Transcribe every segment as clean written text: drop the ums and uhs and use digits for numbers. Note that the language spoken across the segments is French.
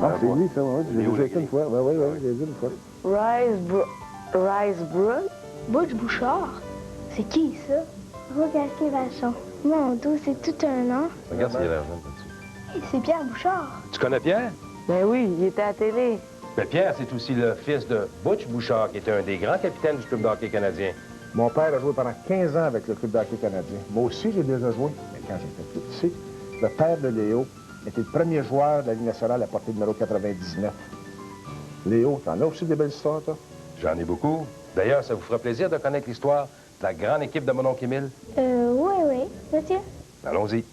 Ah, c'est lui, ça, oui. J'ai déjà été une fois. Ben oui, oui, j'ai vu une fois. Butch Bouchard? C'est qui, ça? Rogasquet Vachon. Mon Dieu, c'est tout un nom. Regarde s'il a l'air jeune là-dessus. Hey, c'est Pierre Bouchard. Tu connais Pierre? Ben oui, il était à la télé. Ben Pierre, c'est aussi le fils de Butch Bouchard, qui était un des grands capitaines du club de hockey canadien. Mon père a joué pendant 15 ans avec le club de hockey canadien. Moi aussi, j'ai déjà joué, mais quand j'étais plus petit. Le père de Léo était le premier joueur de la Ligue nationale à porter le numéro 99. Léo, t'en as aussi des belles histoires, toi? J'en ai beaucoup. D'ailleurs, ça vous fera plaisir de connaître l'histoire de la grande équipe de mon oncle Émile? Oui, monsieur. Allons-y.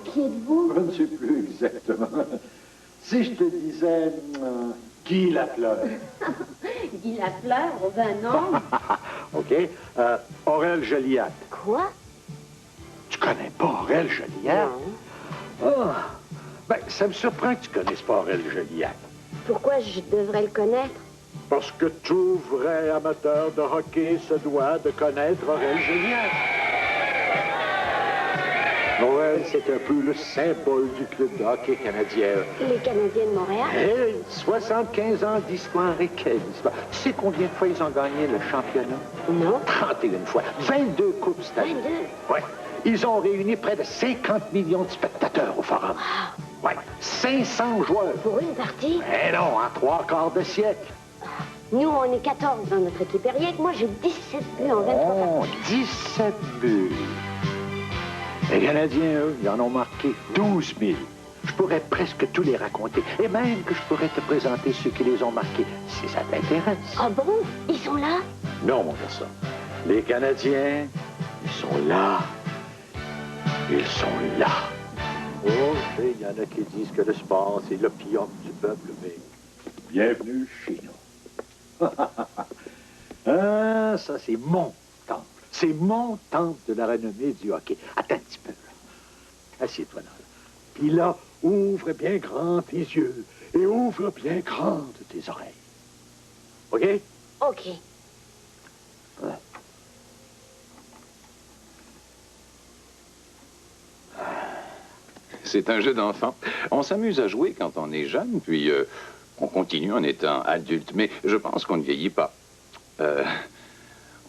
Qui êtes-vous? Je ne sais plus exactement. Si je te disais Guy Lafleur. Guy Lafleur, ben non. OK. Aurel Joliat. Quoi? Tu connais pas Aurel Joliat? Non. Ah. Ben, ça me surprend que tu connaisses pas Aurel Joliat. Pourquoi je devrais le connaître? Parce que tout vrai amateur de hockey se doit de connaître Aurel Joliat. Aurel, c'est un peu le symbole du club de hockey canadien. Les Canadiens de Montréal? Hey, 75 ans d'histoire et quelle histoire. Tu sais combien de fois ils ont gagné le championnat? Non. 31 fois. 22 coupes cette année. 22? Ouais. Ils ont réuni près de 50 millions de spectateurs au Forum. Wow. Ouais. 500 joueurs. Pour une partie? Eh non, en 3/4 de siècle. Nous, on est 14 dans notre équipe. Et rien que moi, j'ai 17 buts en 23 Oh, parties. 17 buts. Les Canadiens, eux, ils en ont marqué 12 000. Je pourrais presque tous les raconter. Et même que je pourrais te présenter ceux qui les ont marqués, si ça t'intéresse. Ah bon? Ils sont là? Non, mon garçon. Les Canadiens, ils sont là. Ils sont là. Oh, il y en a qui disent que le sport, c'est l'opium du peuple, mais bienvenue chez nous. Ah, ça, c'est mon temple. C'est mon temple de la renommée du hockey. Attends un petit peu, là. Assieds-toi là. Puis là, ouvre bien grand tes yeux et ouvre bien grandes tes oreilles. OK? OK. Ouais. C'est un jeu d'enfant. On s'amuse à jouer quand on est jeune, puis on continue en étant adulte. Mais je pense qu'on ne vieillit pas.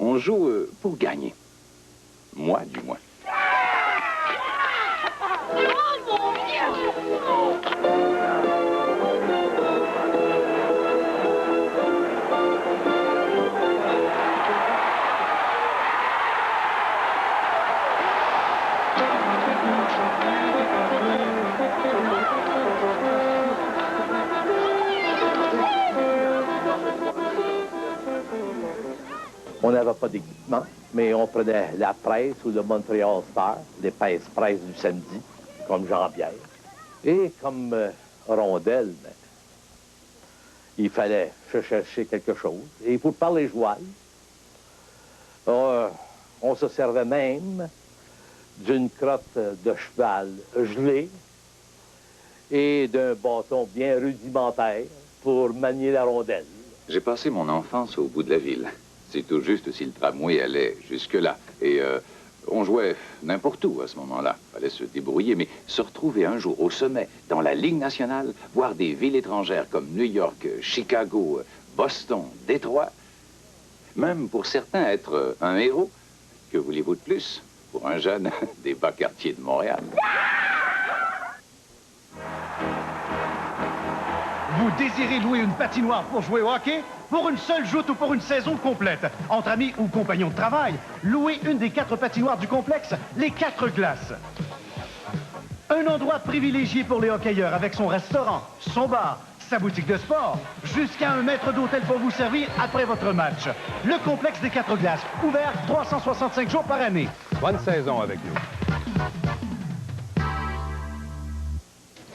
On joue pour gagner. Moi, du moins. On n'avait pas d'équipement, mais on prenait la presse ou le Montreal Star, l'épaisse presse du samedi, comme Jean-Pierre. Et comme Rondelle, ben, il fallait se chercher quelque chose. Et pour parler joual, on se servait même d'une crotte de cheval gelée et d'un bâton bien rudimentaire pour manier la rondelle. J'ai passé mon enfance au bout de la ville. C'est tout juste si le tramway allait jusque-là. Et on jouait n'importe où à ce moment-là. Fallait se débrouiller, mais se retrouver un jour au sommet, dans la Ligue nationale, voir des villes étrangères comme New York, Chicago, Boston, Détroit, même pour certains être un héros, que voulez-vous de plus? Pour un jeune des bas quartiers de Montréal. Vous désirez louer une patinoire pour jouer au hockey? Pour une seule joute ou pour une saison complète? Entre amis ou compagnons de travail, louez une des 4 patinoires du complexe, les 4 glaces. Un endroit privilégié pour les hockeyeurs avec son restaurant, son bar, sa boutique de sport, jusqu'à un maître d'hôtel pour vous servir après votre match. Le complexe des 4 glaces, ouvert 365 jours par année. Bonne saison avec nous.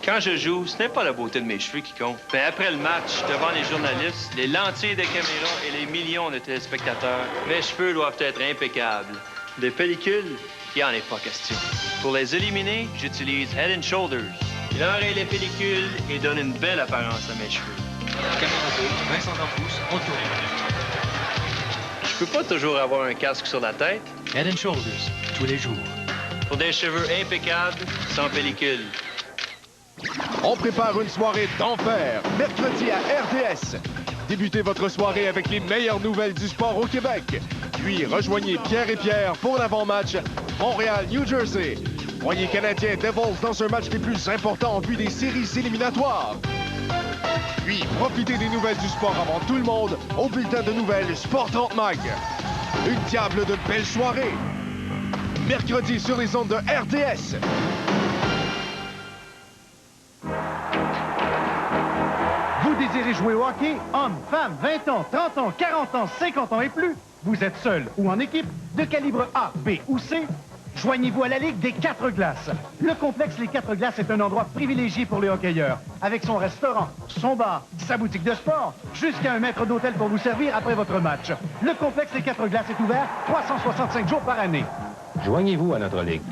Quand je joue, ce n'est pas la beauté de mes cheveux qui compte. Mais après le match, devant les journalistes, les lentilles de caméra et les millions de téléspectateurs, mes cheveux doivent être impeccables. Des pellicules, il n'y en est pas question. Pour les éliminer, j'utilise Head & Shoulders. Il enraye les pellicules et donne une belle apparence à mes cheveux. Caméra 2, Vincent D'Ampousse, on tourne. Je peux pas toujours avoir un casque sur la tête. Head & Shoulders, tous les jours. Pour des cheveux impeccables, sans pellicule. On prépare une soirée d'enfer, mercredi à RDS. Débutez votre soirée avec les meilleures nouvelles du sport au Québec. Puis rejoignez Pierre et Pierre pour l'avant-match Montréal-New Jersey. Voyez Canadiens Devils dans un match des plus importants en vue des séries éliminatoires. Puis profitez des nouvelles du sport avant tout le monde au bulletin de nouvelles Sport 30 Mag. Une diable de belle soirée. Mercredi sur les ondes de RDS. Vous désirez jouer au hockey? Hommes, femmes, 20 ans, 30 ans, 40 ans, 50 ans et plus? Vous êtes seul ou en équipe, de calibre A, B ou C? Joignez-vous à la Ligue des 4 glaces. Le complexe Les 4 glaces est un endroit privilégié pour les hockeyeurs. Avec son restaurant, son bar, sa boutique de sport, jusqu'à un maître d'hôtel pour vous servir après votre match. Le complexe Les 4 glaces est ouvert 365 jours par année. Joignez-vous à notre ligue.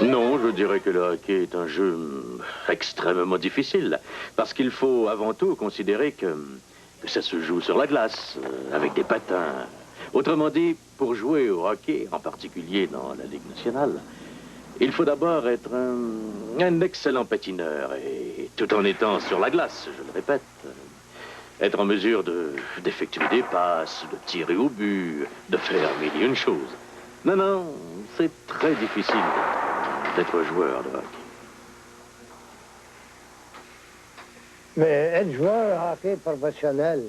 Non, je dirais que le hockey est un jeu extrêmement difficile. Parce qu'il faut avant tout considérer que ça se joue sur la glace, avec des patins. Autrement dit, pour jouer au hockey, en particulier dans la Ligue nationale, il faut d'abord être un excellent patineur. Et tout en étant sur la glace, je le répète, être en mesure d'effectuer des passes, de tirer au but, de faire mille et une choses. Non, non, c'est très difficile d'être joueur de hockey. Mais être joueur de hockey professionnel,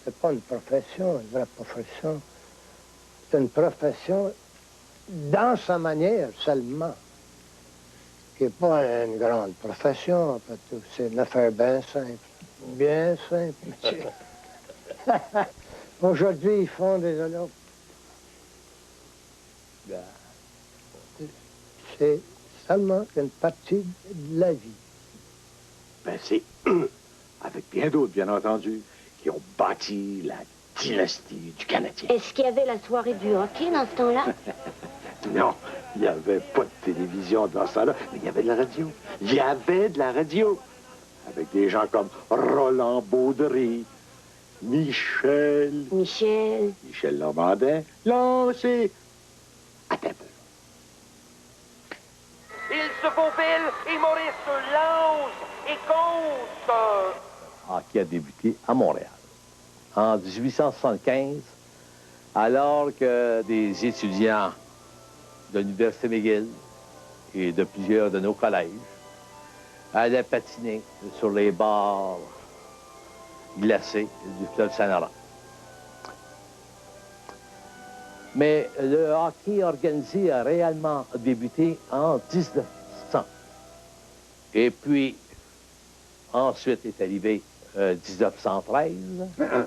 c'est pas une profession, une vraie profession. C'est une profession dans sa manière seulement, qui n'est pas une grande profession, après tout. C'est une affaire bien simple. Bien simple. Aujourd'hui, ils font des Olympiques. C'est seulement une partie de la vie. Ben, c'est eux, avec bien d'autres, bien entendu, qui ont bâti la dynastie du Canadien. Est-ce qu'il y avait la soirée du hockey dans ce temps-là? Non, il n'y avait pas de télévision dans ce temps-là, mais il y avait de la radio. Il y avait de la radio. Avec des gens comme Roland Baudry, Michel Normandin. Lancé. Attends un peu. Il se faufile et Maurice lance et compte. Hockey a débuté à Montréal en 1875, alors que des étudiants de l'Université McGill et de plusieurs de nos collèges allaient patiner sur les bords glacés du fleuve Saint-Laurent. Mais le hockey organisé a réellement débuté en 1900. Et puis, ensuite est arrivé 1913.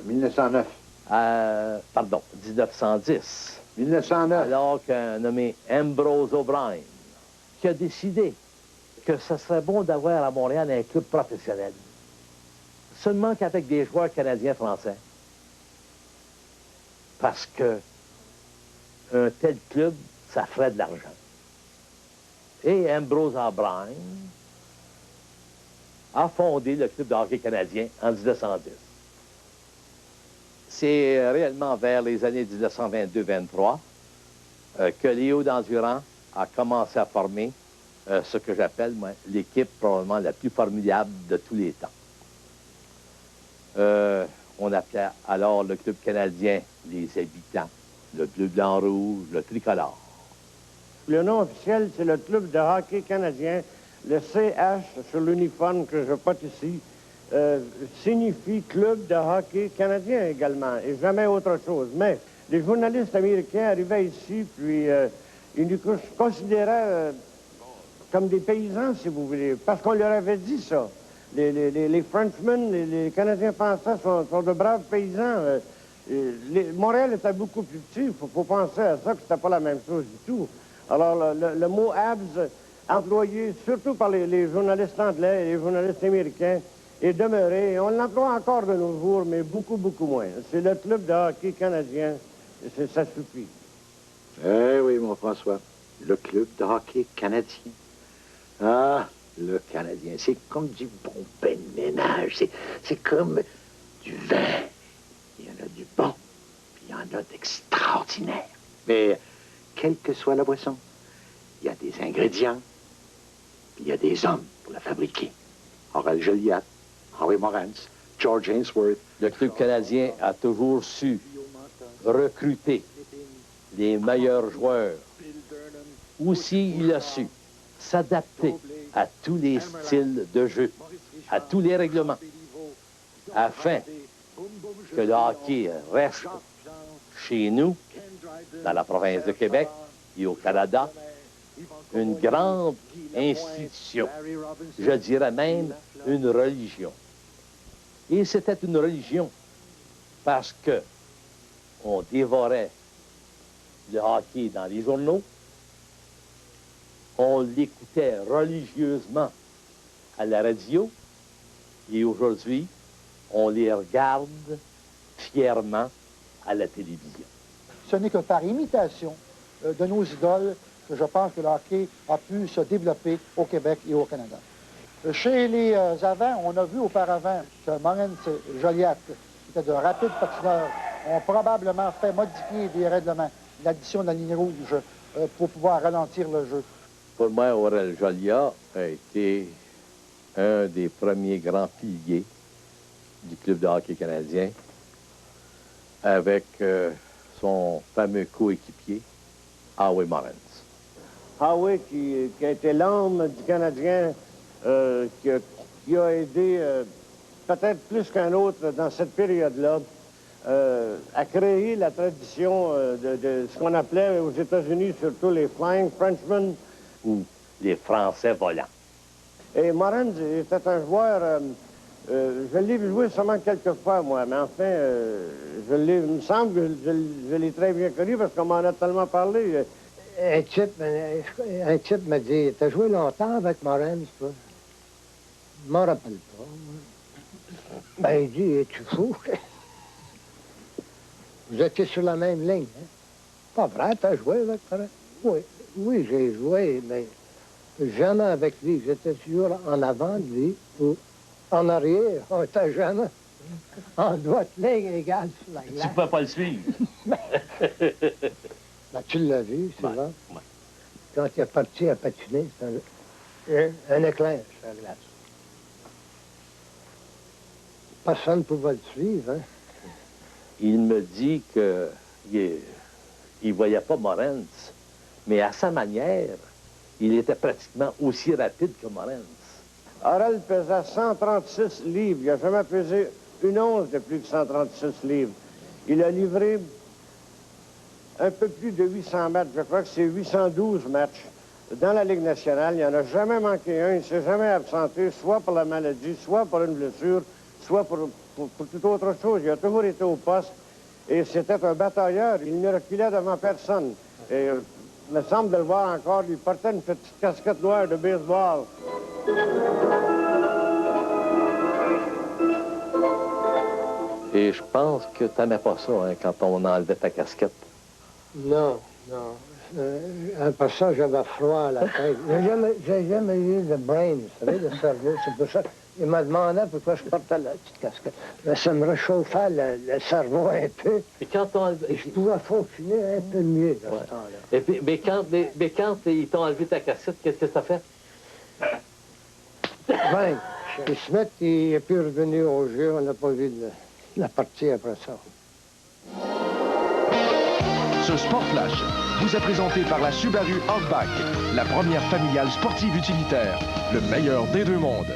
1909. Pardon, 1910. 1909. Alors qu'un nommé Ambrose O'Brien, qui a décidé que ce serait bon d'avoir à Montréal un club professionnel. Seulement qu'avec des joueurs canadiens-français. Parce que un tel club, ça ferait de l'argent. Et Ambrose O'Brien a fondé le club de hockey canadien en 1910. C'est réellement vers les années 1922-23 que Léo Dandurand a commencé à former ce que j'appelle, moi, l'équipe probablement la plus formidable de tous les temps. On appelait alors le club canadien les habitants, le bleu, blanc, rouge, le tricolore. Le nom officiel, c'est le club de hockey canadien. Le CH sur l'uniforme que je porte ici signifie club de hockey canadien également, et jamais autre chose. Mais les journalistes américains arrivaient ici, puis ils nous considéraient comme des paysans, si vous voulez, parce qu'on leur avait dit ça. Les Frenchmen, les Canadiens pensaient sont de braves paysans. Montréal était beaucoup plus petit, il faut penser à ça, que c'était pas la même chose du tout. Alors, le mot Habs, employé surtout par les journalistes anglais et les journalistes américains, est demeuré. Et on l'emploie encore de nos jours, mais beaucoup, beaucoup moins. C'est le club de hockey canadien. Ça suffit. Eh oui, mon François. Le club de hockey canadien. Ah, le Canadien, c'est comme du bon pain de ménage. C'est comme du vin. Il y en a du bon, puis il y en a d'extraordinaire. Mais quelle que soit la boisson, il y a des ingrédients, puis il y a des hommes pour la fabriquer. Aurel Joliat, Howie Morenz, George Ainsworth. Le club canadien a toujours su recruter les meilleurs joueurs. Aussi, il a su s'adapter à tous les styles de jeu, à tous les règlements, afin que le hockey reste chez nous, dans la province de Québec et au Canada, une grande institution, je dirais même une religion. Et c'était une religion parce que on dévorait le hockey dans les journaux, on l'écoutait religieusement à la radio, et aujourd'hui, on les regarde fièrement à la télévision. Ce n'est que par imitation de nos idoles que je pense que le hockey a pu se développer au Québec et au Canada. Chez les avants, on a vu auparavant que Morenz et Joliat, qui étaient de rapides patineurs, ont probablement fait modifier des règlements, l'addition de la ligne rouge pour pouvoir ralentir le jeu. Pour moi, Aurel Joliat a été un des premiers grands piliers du club de hockey canadien, avec son fameux coéquipier, Howie Morenz. Howie, qui a été l'homme du Canadien, qui a aidé peut-être plus qu'un autre dans cette période-là, à créer la tradition de ce qu'on appelait aux États-Unis surtout les Flying Frenchmen. Ou les Français volants. Et Morenz était un joueur, je l'ai vu jouer seulement quelques fois, moi, mais enfin, il me semble que je l'ai très bien connu parce qu'on m'en a tellement parlé. Un type m'a dit, t'as joué longtemps avec Morenz, toi? Je m'en rappelle pas. Ben, il dit, es-tu fou? Vous étiez sur la même ligne, hein? Pas vrai, t'as joué avec Morenz? Oui. Oui, j'ai joué, mais jamais avec lui. J'étais toujours en avant de lui ou en arrière. On était jamais en droite ligne égale sur la glace. Tu ne peux pas le suivre. Ben, tu l'as vu, c'est vrai. Ouais. Quand il est parti à patiner, c'est un éclair sur la glace. Personne ne pouvait le suivre, hein? Il me dit qu'il ne voyait pas Morenz. Mais à sa manière, il était pratiquement aussi rapide que Morenz. Aurel pesait 136 livres. Il n'a jamais pesé une once de plus que 136 livres. Il a livré un peu plus de 800 mètres. Je crois que c'est 812 matchs. Dans la Ligue nationale, il n'y en a jamais manqué un. Il ne s'est jamais absenté, soit pour la maladie, soit pour une blessure, soit pour toute autre chose. Il a toujours été au poste. Et c'était un batailleur. Il ne reculait devant personne. Et, il me semble de le voir encore, il portait une petite casquette noire de baseball. Et je pense que tu n'aimais pas ça, hein, quand on enlevait ta casquette. Non, non. Après ça, j'avais froid à la tête. J'ai jamais eu le brain, vous savez, le cerveau. C'est pour ça. Il m'a demandé pourquoi je portais la petite casquette. Mais ça me réchauffait le cerveau un peu. Et quand je pouvais fonctionner un peu mieux dans ce temps-là. Et puis, mais quand ils t'ont enlevé ta cassette, qu'est-ce que tu as fait? Ben, Smith, il n'est plus revenu au jeu. On n'a pas vu la partie après ça. Ce Sport Flash vous est présenté par la Subaru Outback, la première familiale sportive utilitaire, le meilleur des deux mondes.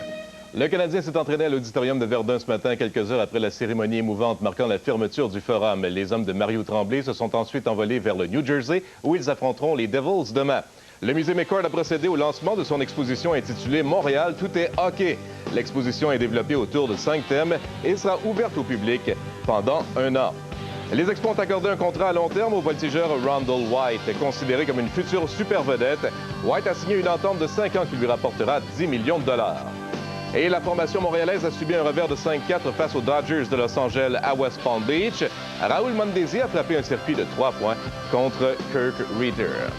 Le Canadien s'est entraîné à l'auditorium de Verdun ce matin, quelques heures après la cérémonie émouvante marquant la fermeture du forum. Les hommes de Mario Tremblay se sont ensuite envolés vers le New Jersey, où ils affronteront les Devils demain. Le musée McCord a procédé au lancement de son exposition intitulée « Montréal, tout est hockey ». L'exposition est développée autour de 5 thèmes et sera ouverte au public pendant 1 an. Les Expos ont accordé un contrat à long terme au voltigeur Randall White. Considéré comme une future super vedette, White a signé une entente de 5 ans qui lui rapportera 10 millions de dollars. Et la formation montréalaise a subi un revers de 5-4 face aux Dodgers de Los Angeles à West Palm Beach. Raúl Mondesi a frappé un circuit de 3 points contre Kirk Reeder.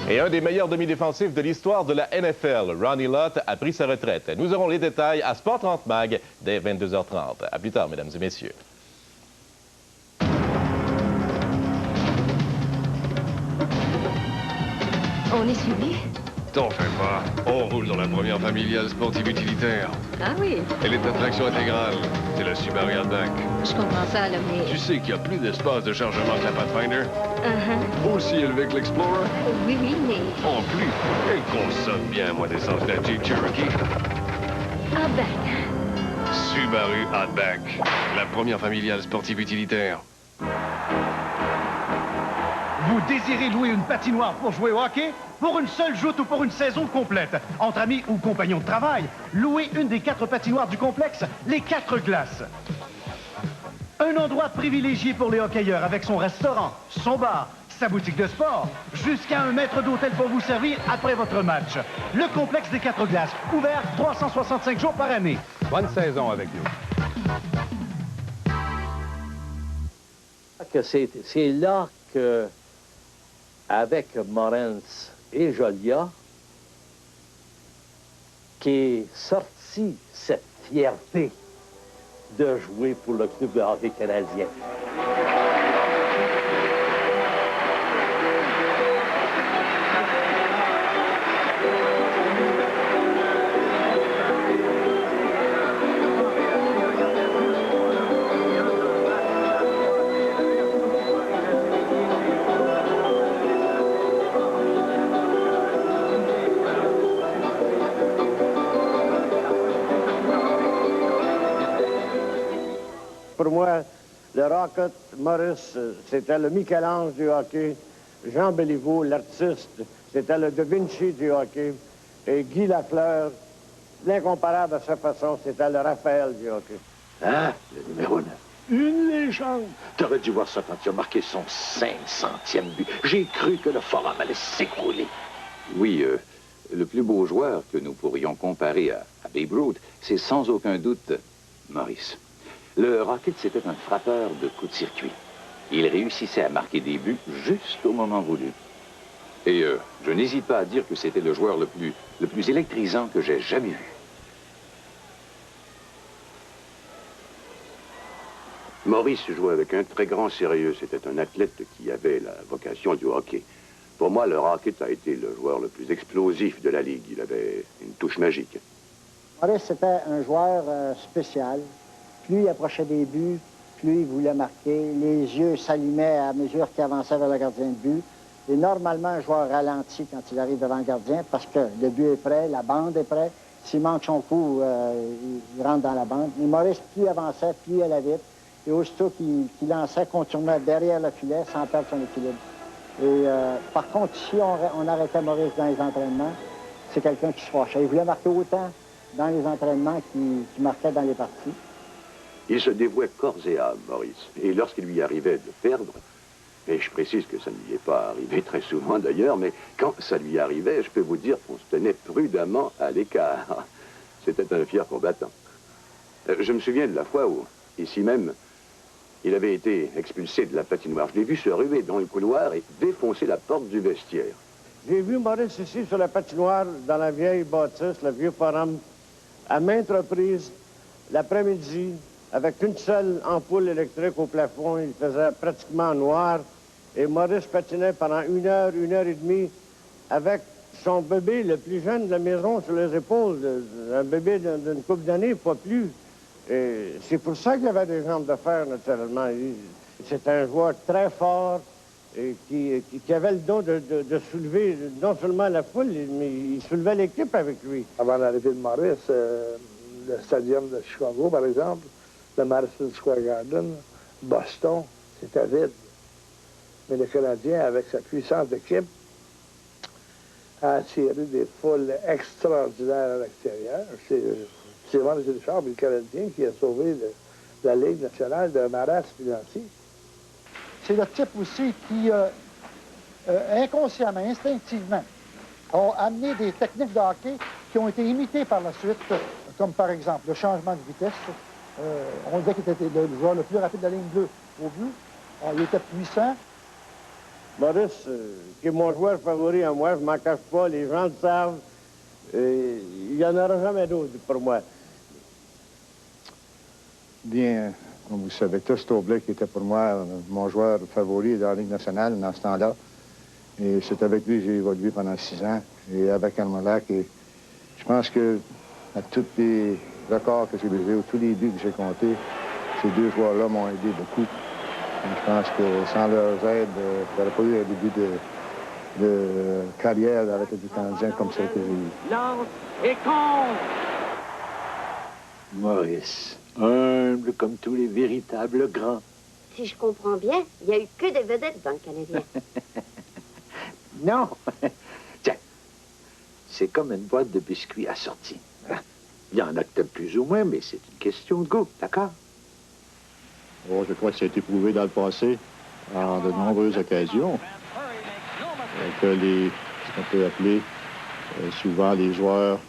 Et un des meilleurs demi-défensifs de l'histoire de la NFL, Ronnie Lott, a pris sa retraite. Nous aurons les détails à Sport 30 Mag dès 22h30. À plus tard, mesdames et messieurs. On est suivi? T'en fais pas. On roule dans la première familiale sportive utilitaire. Ah oui? Elle est à traction intégrale. C'est la Subaru Outback. Je comprends ça, là, mais... Tu sais qu'il y a plus d'espace de chargement que la Pathfinder? Aussi élevé que l'Explorer? Oui, mais... En plus, elle consomme bien moins d'essence que la Jeep Cherokee. Outback. Subaru Outback. La première familiale sportive utilitaire. Vous désirez louer une patinoire pour jouer au hockey? Pour une seule joute ou pour une saison complète, entre amis ou compagnons de travail, louez une des 4 patinoires du complexe, les 4 glaces. Un endroit privilégié pour les hockeyeurs avec son restaurant, son bar, sa boutique de sport, jusqu'à un maître d'hôtel pour vous servir après votre match. Le complexe des 4 glaces, ouvert 365 jours par année. Bonne saison avec nous. C'est là que, avec Morenz et Joliat, qu'est sortie cette fierté de jouer pour le club de hockey canadien. Pour moi, le Rocket, Maurice, c'était le Michel-Ange du hockey. Jean Béliveau, l'artiste, c'était le Da Vinci du hockey. Et Guy Lafleur, l'incomparable à sa façon, c'était le Raphaël du hockey. Hein? Le numéro 9. Une légende. T'aurais dû voir ça quand il a marqué son 500e but. J'ai cru que le forum allait s'écrouler. Oui, le plus beau joueur que nous pourrions comparer à Babe Ruth, c'est sans aucun doute Maurice. Le Rocket, c'était un frappeur de coups de circuit. Il réussissait à marquer des buts juste au moment voulu. Et je n'hésite pas à dire que c'était le joueur le plus électrisant que j'ai jamais vu. Maurice jouait avec un très grand sérieux. C'était un athlète qui avait la vocation du hockey. Pour moi, le Rocket a été le joueur le plus explosif de la Ligue. Il avait une touche magique. Maurice, c'était un joueur spécial. Plus il approchait des buts, plus il voulait marquer. Les yeux s'allumaient à mesure qu'il avançait vers le gardien de but. Et normalement, un joueur ralentit quand il arrive devant le gardien parce que le but est prêt, la bande est prête. S'il manque son coup, il rentre dans la bande. Mais Maurice, plus il avançait, plus il allait vite. Et aussitôt qu'il lançait, continuait derrière le filet sans perdre son équilibre. Et par contre, si on arrêtait Maurice dans les entraînements, c'est quelqu'un qui se fâchait. Il voulait marquer autant dans les entraînements qu'il marquait dans les parties. Il se dévouait corps et âme, Maurice. Et lorsqu'il lui arrivait de perdre, et je précise que ça ne lui est pas arrivé très souvent d'ailleurs, mais quand ça lui arrivait, je peux vous dire qu'on se tenait prudemment à l'écart. C'était un fier combattant. Je me souviens de la fois où, ici même, il avait été expulsé de la patinoire. Je l'ai vu se ruer dans le couloir et défoncer la porte du vestiaire. J'ai vu Maurice ici sur la patinoire, dans la vieille bâtisse, le vieux forum, à maintes reprises, l'après-midi, avec une seule ampoule électrique au plafond. Il faisait pratiquement noir. Et Maurice patinait pendant 1 heure, 1 heure et demie, avec son bébé le plus jeune de la maison sur les épaules, un bébé d'une couple d'années, pas plus. Et c'est pour ça qu'il avait des jambes de fer, naturellement. C'est un joueur très fort et qui avait le don de soulever non seulement la foule, mais il soulevait l'équipe avec lui. Avant l'arrivée de Maurice, le stadium de Chicago, par exemple, le Madison Square Garden, Boston, c'était vide. Mais le Canadien, avec sa puissante équipe, a attiré des foules extraordinaires à l'extérieur. C'est vraiment le Richard, le Canadien, qui a sauvé la Ligue nationale d'un marasme financier. C'est le type aussi qui, inconsciemment, instinctivement, a amené des techniques de hockey qui ont été imitées par la suite, comme par exemple le changement de vitesse. On disait qu'il était le joueur le plus rapide de la ligne bleue au but. Alors, il était puissant. Maurice, qui est mon joueur favori à moi, je ne m'en cache pas, les gens le savent. Il n'y en aura jamais d'autres pour moi. Bien, comme vous savez tous, Toblick était pour moi mon joueur favori dans la Ligue nationale dans ce temps-là. Et c'est avec lui que j'ai évolué pendant 6 ans. Et avec Armolac, et je pense que à tous les records que j'ai levés, tous les buts que j'ai comptés, ces deux joueurs-là m'ont aidé beaucoup. Et je pense que sans leur aide, je n'aurais pas eu un début de carrière avec les Canadiens comme celle que j'ai eue. Lance et compte! Maurice, humble comme tous les véritables grands. Si je comprends bien, il n'y a eu que des vedettes dans le Canadien. Non. Tiens, c'est comme une boîte de biscuits assortie. Il y en a que t'aimes plus ou moins, mais c'est une question de goût, d'accord? Oh, je crois que ça a été prouvé dans le passé, en de nombreuses occasions, que ce qu'on peut appeler souvent les joueurs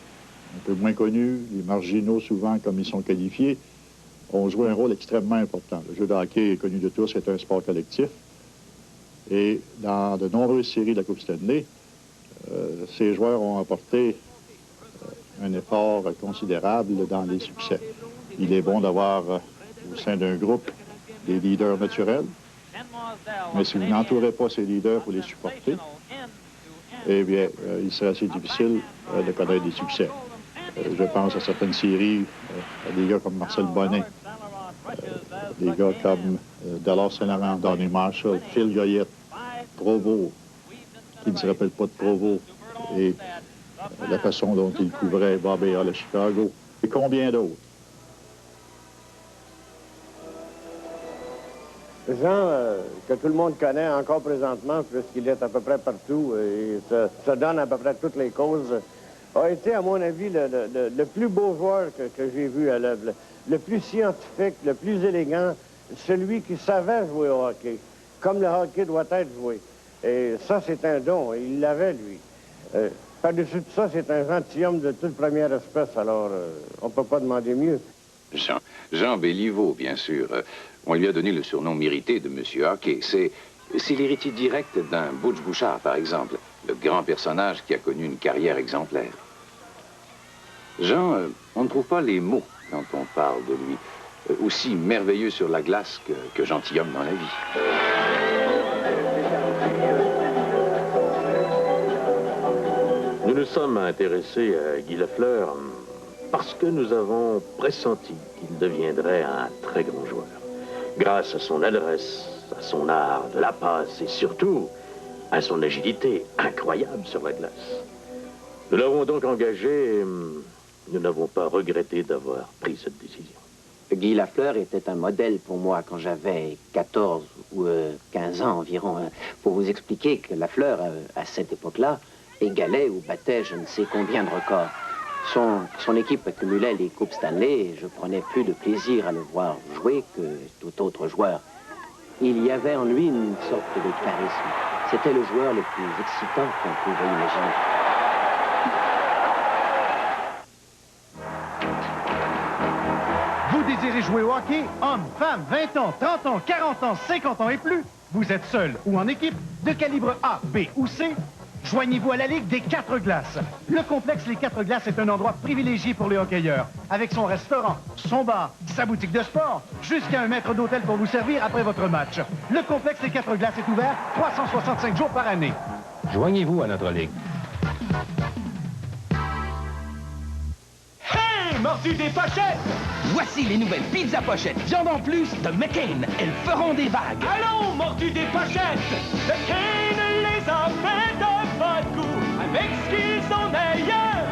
un peu moins connus, les marginaux souvent comme ils sont qualifiés, ont joué un rôle extrêmement important. Le jeu de hockey est connu de tous, c'est un sport collectif. Et dans de nombreuses séries de la Coupe Stanley, ces joueurs ont apporté un effort considérable dans les succès. Il est bon d'avoir au sein d'un groupe des leaders naturels, mais si vous n'entourez pas ces leaders pour les supporter, eh bien, il serait assez difficile de connaître des succès. Je pense à certaines séries, à des gars comme Marcel Bonnet, des gars comme Dallas Saint-Laurent, Donnie Marshall, Phil Goyette, Provo, qui ne se rappelle pas de Provo, et la façon dont il couvrait Bobby Hall à Chicago, et combien d'autres. Jean, que tout le monde connaît encore présentement, puisqu'il est à peu près partout et se donne à peu près toutes les causes, a été, à mon avis, le plus beau joueur que j'ai vu à l'œuvre, le plus scientifique, le plus élégant, celui qui savait jouer au hockey, comme le hockey doit être joué. Et ça, c'est un don, il l'avait, lui. Par-dessus tout ça, c'est un gentilhomme de toute première espèce, alors on ne peut pas demander mieux. Jean Béliveau, bien sûr. On lui a donné le surnom mérité de Monsieur Hockey. C'est l'héritier direct d'un Butch Bouchard, par exemple, le grand personnage qui a connu une carrière exemplaire. Jean, on ne trouve pas les mots quand on parle de lui. Aussi merveilleux sur la glace que gentilhomme dans la vie. Nous nous sommes intéressés à Guy Lafleur parce que nous avons pressenti qu'il deviendrait un très grand joueur. Grâce à son adresse, à son art de la passe et surtout à son agilité incroyable sur la glace. Nous l'avons donc engagé et nous n'avons pas regretté d'avoir pris cette décision. Guy Lafleur était un modèle pour moi quand j'avais 14 ou 15 ans environ. Pour vous expliquer que Lafleur, à cette époque-là, égalait ou battait je ne sais combien de records. Son équipe accumulait les Coupes Stanley et je prenais plus de plaisir à le voir jouer que tout autre joueur. Il y avait en lui une sorte de charisme. C'était le joueur le plus excitant qu'on pouvait imaginer. Vous désirez jouer au hockey? Hommes, femmes, 20 ans, 30 ans, 40 ans, 50 ans et plus? Vous êtes seul ou en équipe, de calibre A, B ou C? Joignez-vous à la Ligue des 4 glaces. Le complexe Les 4 glaces est un endroit privilégié pour les hockeyeurs. Avec son restaurant, son bar, sa boutique de sport, jusqu'à un maître d'hôtel pour vous servir après votre match. Le complexe Les 4 glaces est ouvert 365 jours par année. Joignez-vous à notre Ligue. Hey, mordu des pochettes! Voici les nouvelles pizzas pochettes. Viande en plus de McCain. Elles feront des vagues. Allons, mordu des pochettes! McCain les a fait de votre goût, avec ce qu'ils ont d'ailleurs.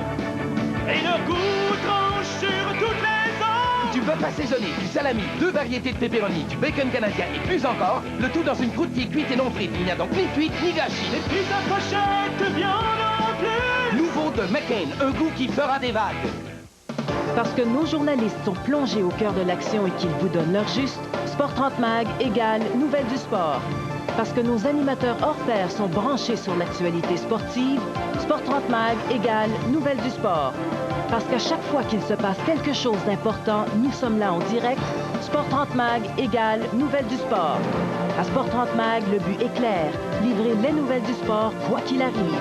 Et leur goût tranche sur toutes les ondes. Du bœuf assaisonné, du salami, 2 variétés de pepperoni, du bacon canadien et plus encore, le tout dans une croûte qui est cuite et non frite. Il n'y a donc ni cuite ni gâchis. Les pizzas pochettes, viande en plus! Nouveau de McCain, un goût qui fera des vagues. Parce que nos journalistes sont plongés au cœur de l'action et qu'ils vous donnent leur juste, Sport 30 Mag égale Nouvelles du sport. Parce que nos animateurs hors pair sont branchés sur l'actualité sportive, Sport 30 Mag égale Nouvelles du sport. Parce qu'à chaque fois qu'il se passe quelque chose d'important, nous sommes là en direct, Sport 30 Mag égale Nouvelles du sport. À Sport 30 Mag, le but est clair, livrer les nouvelles du sport quoi qu'il arrive.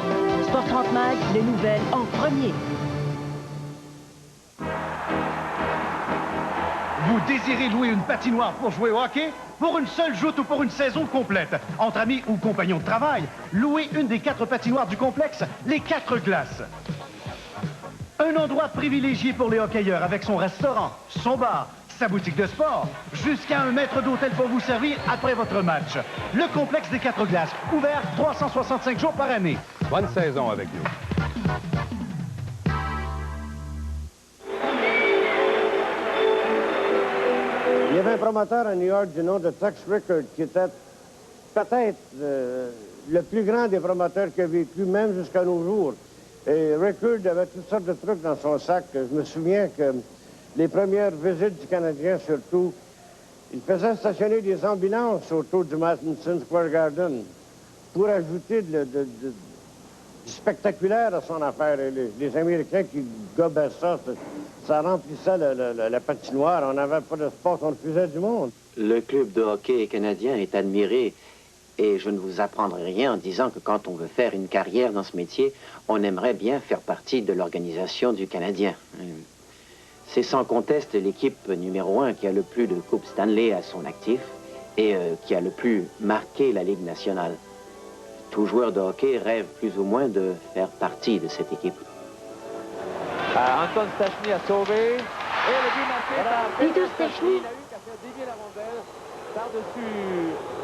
Sport 30 Mag, les nouvelles en premier. Vous désirez louer une patinoire pour jouer au hockey? Pour une seule joute ou pour une saison complète, entre amis ou compagnons de travail, louez une des 4 patinoires du complexe, les 4 glaces. Un endroit privilégié pour les hockeyeurs avec son restaurant, son bar, sa boutique de sport, jusqu'à un maître d'hôtel pour vous servir après votre match. Le complexe des 4 glaces, ouvert 365 jours par année. Bonne saison avec nous. Il y avait un promoteur à New York du nom de Tex Rickard qui était peut-être le plus grand des promoteurs qui a vécu, même jusqu'à nos jours. Et Rickard avait toutes sortes de trucs dans son sac. Je me souviens que les premières visites du Canadien, surtout, il faisait stationner des ambulances autour du Madison Square Garden pour ajouter du spectaculaire à son affaire. Et les Américains qui gobaient ça remplissait la patinoire. On n'avait pas de sport, on refusait du monde. Le club de hockey canadien est admiré et je ne vous apprendrai rien en disant que quand on veut faire une carrière dans ce métier, on aimerait bien faire partie de l'organisation du Canadien. C'est sans conteste l'équipe numéro 1 qui a le plus de Coupes Stanley à son actif et qui a le plus marqué la Ligue nationale. Tout joueur de hockey rêve plus ou moins de faire partie de cette équipe. Anton Stachny a sauvé. Et le but marqué par Peter Stachny. Il a eu qu'à faire dévier la rondelle par-dessus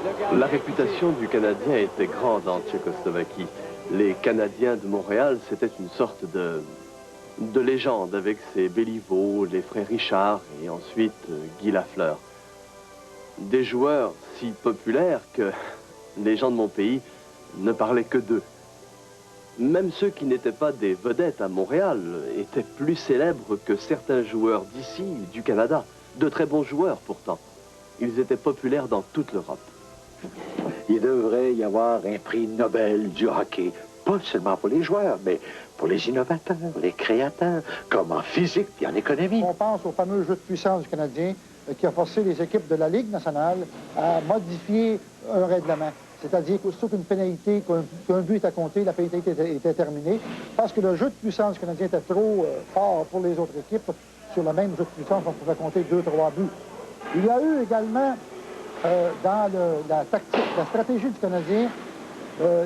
le gardien. La réputation du Canadien était grande en Tchécoslovaquie. Les Canadiens de Montréal, c'était une sorte de légende avec ses Béliveau, les frères Richard et ensuite Guy Lafleur. Des joueurs si populaires que les gens de mon pays ne parlaient que d'eux. Même ceux qui n'étaient pas des vedettes à Montréal étaient plus célèbres que certains joueurs d'ici, du Canada. De très bons joueurs, pourtant. Ils étaient populaires dans toute l'Europe. Il devrait y avoir un prix Nobel du hockey. Pas seulement pour les joueurs, mais pour les innovateurs, les créateurs, comme en physique et en économie. On pense au fameux jeu de puissance du Canadien qui a forcé les équipes de la Ligue nationale à modifier un règlement. C'est-à-dire qu'aussitôt qu'une pénalité, qu'un but était compté, la pénalité était terminée, parce que le jeu de puissance du Canadien était trop fort pour les autres équipes. Sur le même jeu de puissance, on pouvait compter 2-3 buts. Il y a eu également, dans la tactique, la stratégie du Canadien,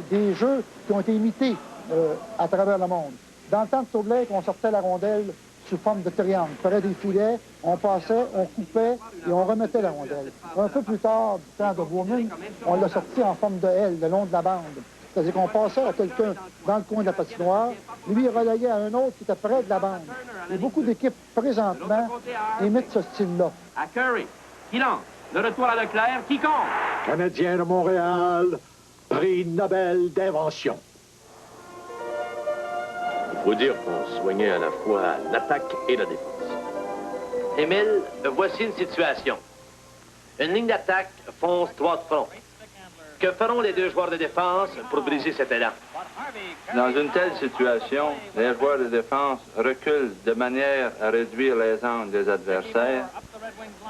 des jeux qui ont été imités à travers le monde. Dans le temps de Tourblake, on sortait la rondelle sous forme de triangle. On ferait des filets, on passait, on coupait et on remettait la rondelle. Un peu plus tard, du temps de Bowman, on l'a sorti en forme de L, le long de la bande. C'est-à-dire qu'on passait à quelqu'un dans le coin de la patinoire, lui relayait à un autre qui était près de la bande. Et beaucoup d'équipes, présentement, imitent ce style-là. À Curry, qui lance. Le retour à Leclerc, qui compte. Canadien de Montréal, prix Nobel d'invention. Il faut dire qu'on soignait à la fois l'attaque et la défense. Émile, voici une situation. Une ligne d'attaque fonce droit de front. Que feront les 2 joueurs de défense pour briser cet élan? Dans une telle situation, les joueurs de défense reculent de manière à réduire les angles des adversaires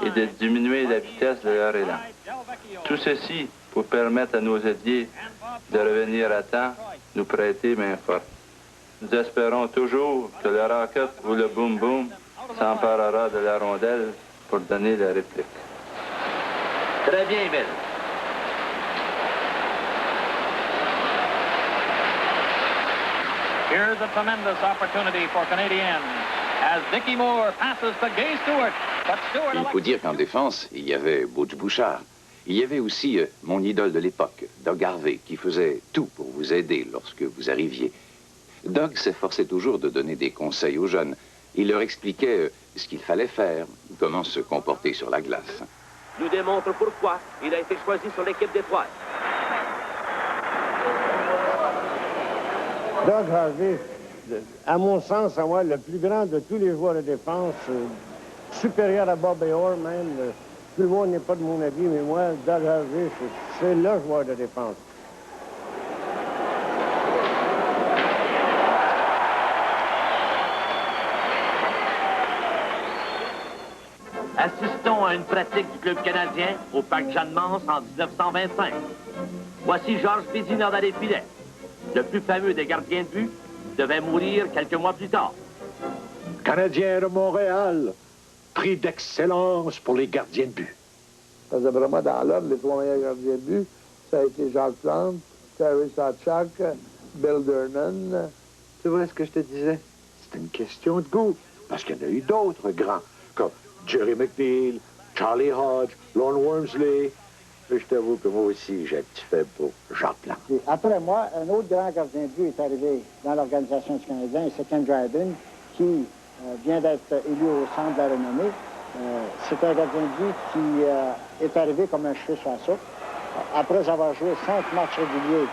et de diminuer la vitesse de leur élan. Tout ceci pour permettre à nos ailiers de revenir à temps, nous prêter main forte. Nous espérons toujours que le rocket ou le boom-boom s'emparera de la rondelle pour donner la réplique. Très bien, Emile. Here's a tremendous opportunity for Canadiens. as Mickey Moore passes to Gay Stewart. But Stewart... Il faut dire qu'en défense, il y avait Butch Bouchard. Il y avait aussi mon idole de l'époque, Doug Harvey, qui faisait tout pour vous aider lorsque vous arriviez. Doug s'efforçait toujours de donner des conseils aux jeunes. Il leur expliquait ce qu'il fallait faire, comment se comporter sur la glace. Nous démontre pourquoi il a été choisi sur l'équipe d'étoiles. Doug Harvey, à mon sens, à moi, le plus grand de tous les joueurs de défense, supérieur à Bob Orr même. Tout le monde n'est pas de mon avis, mais moi, Doug Harvey, c'est le joueur de défense. Assistons à une pratique du club canadien au parc Jeanne-Mance en 1925. Voici Georges Vézina dans les filets. Le plus fameux des gardiens de but devait mourir quelques mois plus tard. Canadien de Montréal, prix d'excellence pour les gardiens de but. Parce que vraiment, dans l'ordre, les trois meilleurs gardiens de but, ça a été Jacques Plante, Terry Sawchuk, Bill Durnan. Tu vois ce que je te disais? C'est une question de goût. Parce qu'il y en a eu d'autres grands, comme Jerry McNeil, Charlie Hodge, Lon Wormsley. Et je t'avoue que moi aussi, j'ai un petit faible pour Jacques Plante. Après moi, un autre grand gardien de but est arrivé dans l'organisation du Canadien, c'est Ken Dryden, qui vient d'être élu au centre de la renommée. C'est un gardien de but qui est arrivé comme un cheveu sur la soupe. Après avoir joué 5 matchs réguliers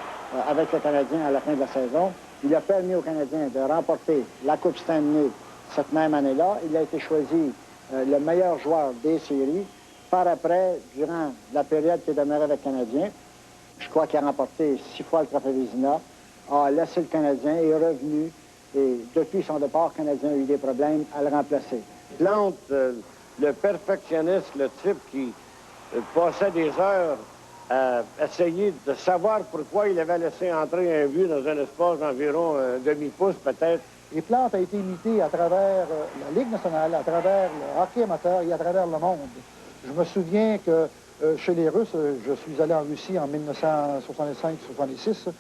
avec le Canadien à la fin de la saison, il a permis aux Canadiens de remporter la Coupe Stanley cette même année-là. Il a été choisi le meilleur joueur des séries. Par après, durant la période qu'il est demeuré avec le Canadien, je crois qu'il a remporté 6 fois le trophée Vézina, a laissé le Canadien, est revenu, et depuis son départ, le Canadien a eu des problèmes à le remplacer. Plante, le perfectionniste, le type qui passait des heures à essayer de savoir pourquoi il avait laissé entrer un but dans un espace d'environ un demi-pouce peut-être. Et Plante a été imité à travers la Ligue nationale, à travers le hockey amateur et à travers le monde. Je me souviens que chez les Russes, je suis allé en Russie en 1965-66,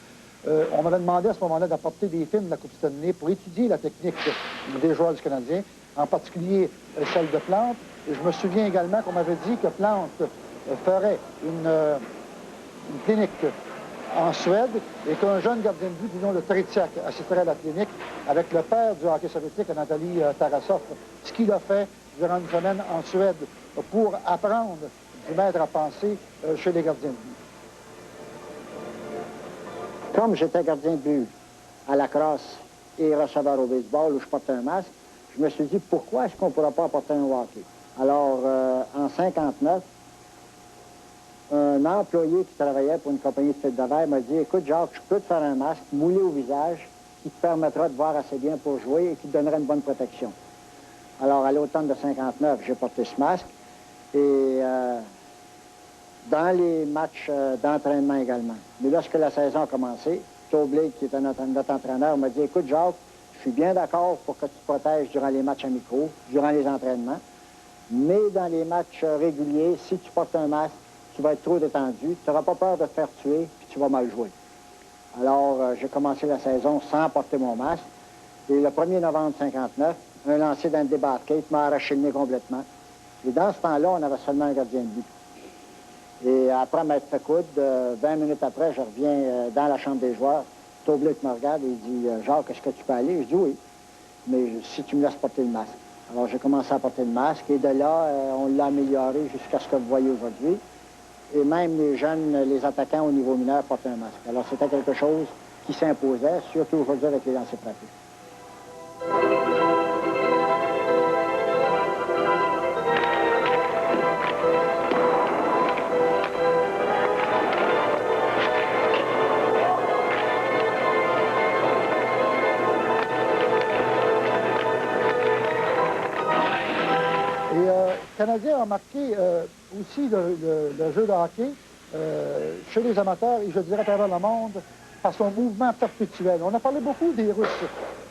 on m'avait demandé à ce moment-là d'apporter des films de la Coupe Stanley pour étudier la technique des joueurs du Canadien, en particulier celle de Plante. Et je me souviens également qu'on m'avait dit que Plante ferait une clinique en Suède et qu'un jeune gardien de but du nom de Tretiak assisterait à la clinique avec le père du hockey soviétique, Anatoly Tarasov, ce qu'il a fait durant une semaine en Suède pour apprendre du maître à penser chez les gardiens de but. Comme j'étais gardien de but à la crosse et receveur au baseball où je portais un masque, je me suis dit pourquoi est-ce qu'on ne pourra pas porter un hockey? Alors, en 59, un employé qui travaillait pour une compagnie de filtre de verre m'a dit « Écoute, Jacques, je peux te faire un masque moulé au visage qui te permettra de voir assez bien pour jouer et qui te donnera une bonne protection. » Alors, à l'automne de 59, j'ai porté ce masque et dans les matchs d'entraînement également. Mais lorsque la saison a commencé, Tobley, qui était notre entraîneur, m'a dit « Écoute, Jacques, je suis bien d'accord pour que tu te protèges durant les matchs amicaux, durant les entraînements, mais dans les matchs réguliers, si tu portes un masque, tu vas être trop détendu, tu n'auras pas peur de te faire tuer, puis tu vas mal jouer. » Alors, j'ai commencé la saison sans porter mon masque. Et le 1er novembre 59, un lancer d'un débarquette m'a arraché le nez complètement. Et dans ce temps-là, on avait seulement un gardien de but. Et après m'être fait coudre, 20 minutes après, je reviens dans la chambre des joueurs. Tobley me regarde et il dit « Jacques, est-ce que tu peux aller? » Je dis « Oui, mais si tu me laisses porter le masque. » Alors, j'ai commencé à porter le masque et de là, on l'a amélioré jusqu'à ce que vous voyez aujourd'hui. Et même les jeunes, les attaquants au niveau mineur portent un masque. Alors, c'était quelque chose qui s'imposait, surtout aujourd'hui avec les lancers pratiques. Le Canadien a marqué aussi le jeu de hockey chez les amateurs et je dirais à travers le monde par son mouvement perpétuel. On a parlé beaucoup des Russes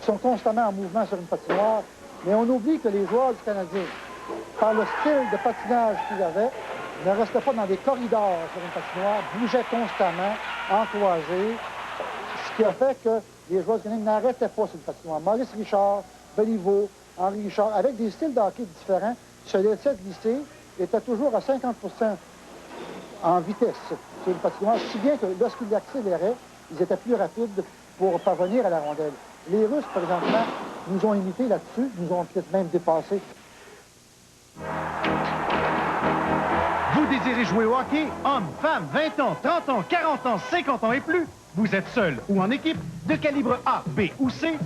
qui sont constamment en mouvement sur une patinoire, mais on oublie que les joueurs du Canadien, par le style de patinage qu'ils avaient, ne restaient pas dans des corridors sur une patinoire, bougeaient constamment, encouragés, ce qui a fait que les joueurs du Canadien n'arrêtaient pas sur une patinoire. Maurice Richard, Béliveau, Henri Richard, avec des styles de hockey différents, se laissait glisser, était toujours à 50 en vitesse sur le patinoire, si bien que lorsqu'ils accéléraient, ils étaient plus rapides pour parvenir à la rondelle. Les Russes, présentement, nous ont imités là-dessus, nous ont peut-être même dépassés. Vous désirez jouer au hockey? Hommes, femmes, 20 ans, 30 ans, 40 ans, 50 ans et plus? Vous êtes seul ou en équipe, de calibre A, B ou C?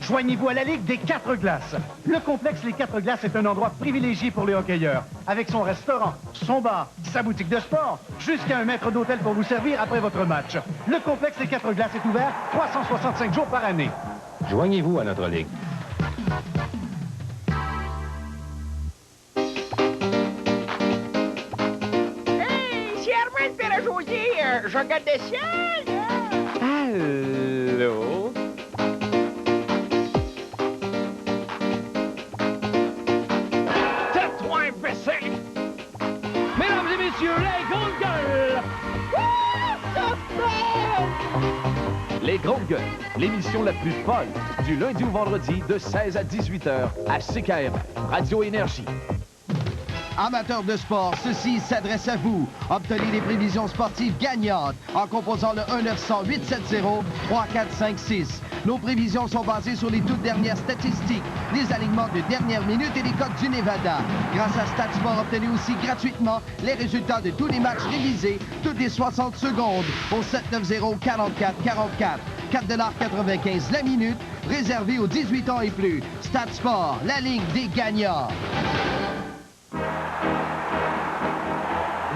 Joignez-vous à la Ligue des 4 glaces. Le complexe Les 4 glaces est un endroit privilégié pour les hockeyeurs. Avec son restaurant, son bar, sa boutique de sport, jusqu'à un maître d'hôtel pour vous servir après votre match. Le complexe Les 4 glaces est ouvert 365 jours par année. Joignez-vous à notre Ligue. Hey, c'est Armand Perrajosier. Je regarde le ciel. Allô? Tais-toi, imbécile. Mesdames et messieurs, les grandes gueules! Les Grandes Gueules, l'émission la plus folle, du lundi au vendredi de 16 à 18 h à CKM, Radio Énergie. Amateurs de sport, ceci s'adresse à vous. Obtenez des prévisions sportives gagnantes en composant le 1-900-870-3456. Nos prévisions sont basées sur les toutes dernières statistiques, les alignements de dernière minute et les codes du Nevada. Grâce à StatSport, obtenez aussi gratuitement les résultats de tous les matchs révisés toutes les 60 secondes au 790-4444. 4,95 la minute, réservé aux 18 ans et plus. StatSport, la ligue des gagnants.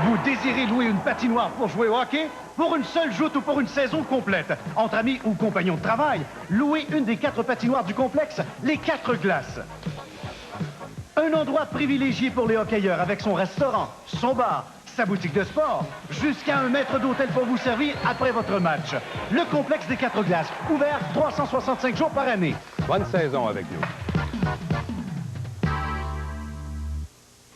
Vous désirez louer une patinoire pour jouer au hockey? Pour une seule joute ou pour une saison complète, entre amis ou compagnons de travail, louez une des 4 patinoires du complexe, les 4 glaces. Un endroit privilégié pour les hockeyeurs avec son restaurant, son bar, sa boutique de sport, jusqu'à un maître d'hôtel pour vous servir après votre match. Le complexe des 4 glaces, ouvert 365 jours par année. Bonne saison avec nous.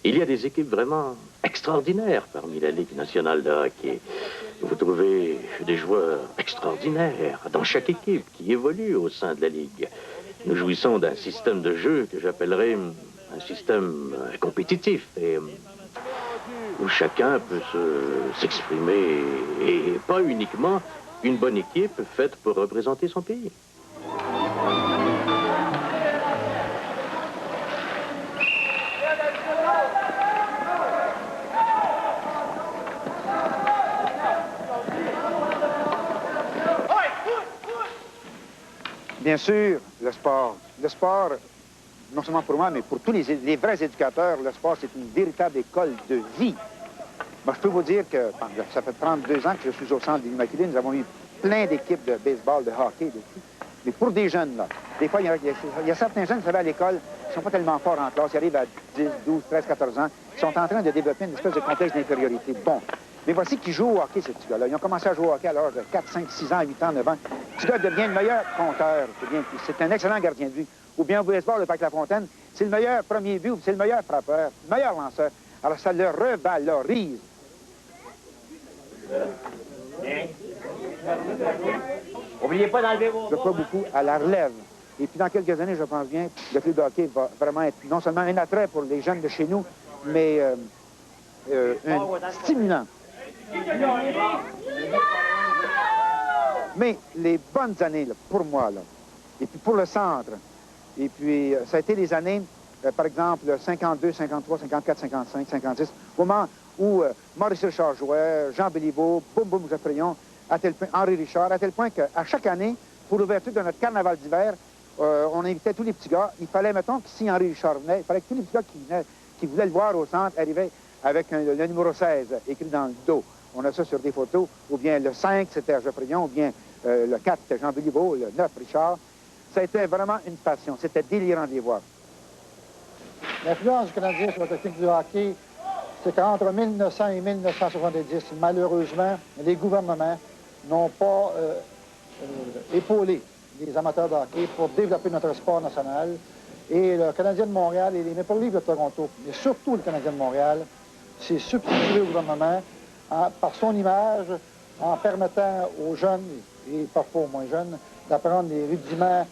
Il y a des équipes vraiment extraordinaires parmi la Ligue nationale de hockey. Vous trouvez des joueurs extraordinaires dans chaque équipe qui évolue au sein de la Ligue. Nous jouissons d'un système de jeu que j'appellerais un système compétitif et où chacun peut s'exprimer et pas uniquement une bonne équipe faite pour représenter son pays. Bien sûr, le sport. Le sport, non seulement pour moi, mais pour tous les vrais éducateurs, le sport, c'est une véritable école de vie. Moi, je peux vous dire que ça fait 32 ans que je suis au centre de l'Immaculée. Nous avons eu plein d'équipes de baseball, de hockey, de tout. Mais pour des jeunes, là, des fois, il y a certains jeunes qui sont à l'école, qui ne sont pas tellement forts en classe, ils arrivent à 10, 12, 13, 14 ans, ils sont en train de développer une espèce de complexe d'infériorité. Bon. Mais voici qui joue au hockey, ces petits gars-là. Ils ont commencé à jouer au hockey à l'âge de 4, 5, 6 ans, 8 ans, 9 ans. Ce gars devient le meilleur compteur. C'est un excellent gardien de but. Ou bien au baseball, le Parc La Fontaine, c'est le meilleur premier but, c'est le meilleur frappeur, le meilleur lanceur. Alors ça le revalorise. Oubliez pas d'enlever vos... Je crois beaucoup à la relève. Et puis dans quelques années, je pense bien, le club de hockey va vraiment être non seulement un attrait pour les jeunes de chez nous, mais un stimulant. Mais les bonnes années, là, pour moi, là, et puis pour le centre, et puis ça a été les années, par exemple, 52, 53, 54, 55, 56, au moment où Maurice Richard jouait, Jean Béliveau, Boum Boum Geoffrion, Henri Richard, à tel point qu'à chaque année, pour l'ouverture de notre carnaval d'hiver, on invitait tous les petits gars. Il fallait, mettons, que si Henri Richard venait, il fallait que tous les petits gars qui voulaient le voir au centre arrivaient avec le numéro 16 écrit dans le dos. On a ça sur des photos. Ou bien le 5, c'était Geoffrion, ou bien le 4, c'était Jean Béliveau, le 9, Richard. Ça a été vraiment une passion. C'était délirant de les voir. L'influence du Canadien sur la technique du hockey, c'est qu'entre 1900 et 1970, malheureusement, les gouvernements n'ont pas épaulé les amateurs de hockey pour développer notre sport national. Et le Canadien de Montréal et les Maple Leafs de Toronto, mais surtout le Canadien de Montréal, s'est substitué au gouvernement par son image, en permettant aux jeunes, et parfois aux moins jeunes, d'apprendre les rudiments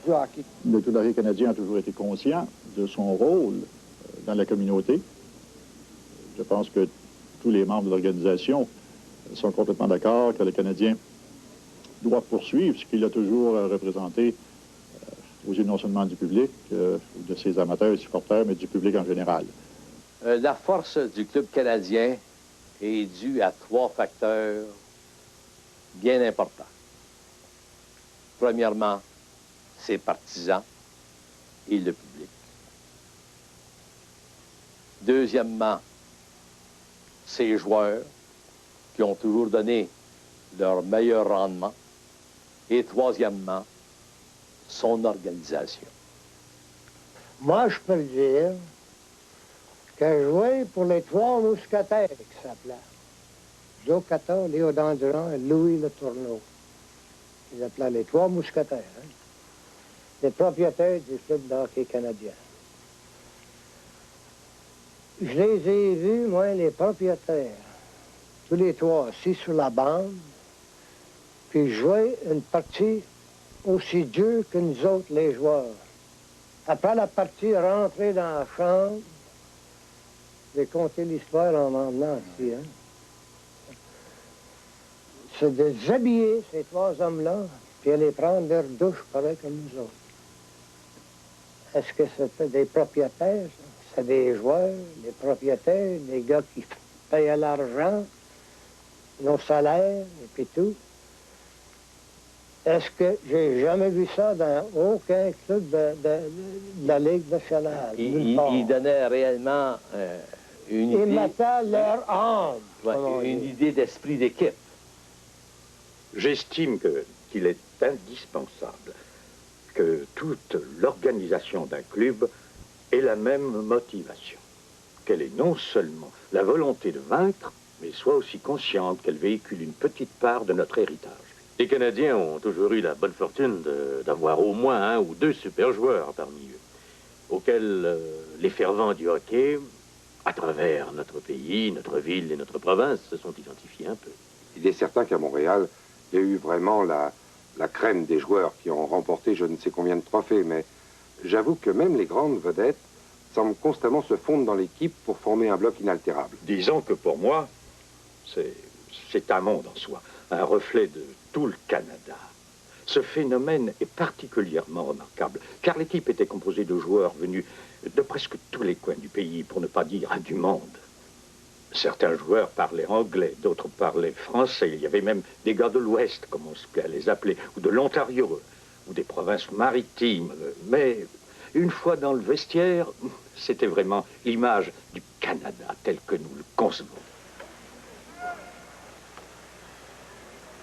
du hockey. Le Club de hockey canadien a toujours été conscient de son rôle dans la communauté. Je pense que tous les membres de l'organisation sont complètement d'accord que le Canadien doit poursuivre ce qu'il a toujours représenté aux yeux non seulement du public, de ses amateurs et supporters, mais du public en général. La force du Club canadien est due à 3 facteurs bien importants. Premièrement, ses partisans et le public. Deuxièmement, ses joueurs qui ont toujours donné leur meilleur rendement. Et troisièmement, son organisation. Moi, je peux le dire que jouer pour les 3 mousquetaires, qui s'appelaient Joe Cata, Léo Dandurand et Louis Le Tourneau. Ils appelaient les 3 mousquetaires, hein? Les propriétaires du Club de hockey canadien. Je les ai vus, moi, les propriétaires, tous les 3 assis sur la bande, puis jouer une partie aussi dure que nous autres, les joueurs. Après la partie, rentrer dans la chambre, j'ai compté l'histoire en m'emmenant ici, hein. C'est de déshabiller ces 3 hommes-là, puis aller prendre leur douche pareil comme nous autres. Est-ce que c'était des propriétaires? C'est des joueurs, des propriétaires, des gars qui payaient l'argent, nos salaires, et puis tout. Est-ce que j'ai jamais vu ça dans aucun club de la Ligue nationale? Ils donnaient réellement une idée... Ils mettaient leur âme. Ouais, une idée d'esprit d'équipe. J'estime qu'il est indispensable que toute l'organisation d'un club ait la même motivation. Qu'elle ait non seulement la volonté de vaincre, mais soit aussi consciente qu'elle véhicule une petite part de notre héritage. Les Canadiens ont toujours eu la bonne fortune d'avoir au moins 1 ou 2 super joueurs parmi eux, auxquels les fervents du hockey, à travers notre pays, notre ville et notre province, se sont identifiés un peu. Il est certain qu'à Montréal, il y a eu vraiment la crème des joueurs qui ont remporté je ne sais combien de trophées, mais j'avoue que même les grandes vedettes semblent constamment se fondre dans l'équipe pour former un bloc inaltérable. Disons que pour moi, c'est un monde en soi, un reflet de tout le Canada. Ce phénomène est particulièrement remarquable, car l'équipe était composée de joueurs venus de presque tous les coins du pays, pour ne pas dire du monde. Certains joueurs parlaient anglais, d'autres parlaient français. Il y avait même des gars de l'Ouest, comme on se plaît à les appeler, ou de l'Ontario, ou des provinces maritimes. Mais une fois dans le vestiaire, c'était vraiment l'image du Canada tel que nous le concevons.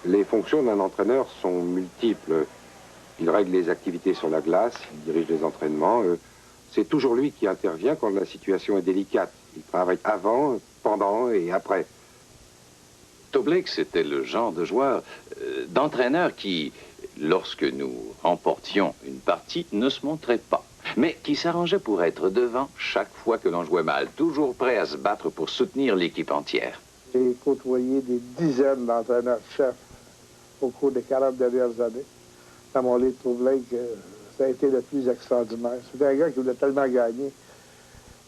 Les fonctions d'un entraîneur sont multiples. Il règle les activités sur la glace, il dirige les entraînements. C'est toujours lui qui intervient quand la situation est délicate. Il travaille avant, pendant et après. Toblake, c'était le genre de joueur, d'entraîneur qui, lorsque nous remportions une partie, ne se montrait pas, mais qui s'arrangeait pour être devant chaque fois que l'on jouait mal, toujours prêt à se battre pour soutenir l'équipe entière. J'ai côtoyé des dizaines d'entraîneurs-chefs au cours des 40 dernières années. Dans mon livre Toblake, ça a été le plus extraordinaire. C'était un gars qui voulait tellement gagner.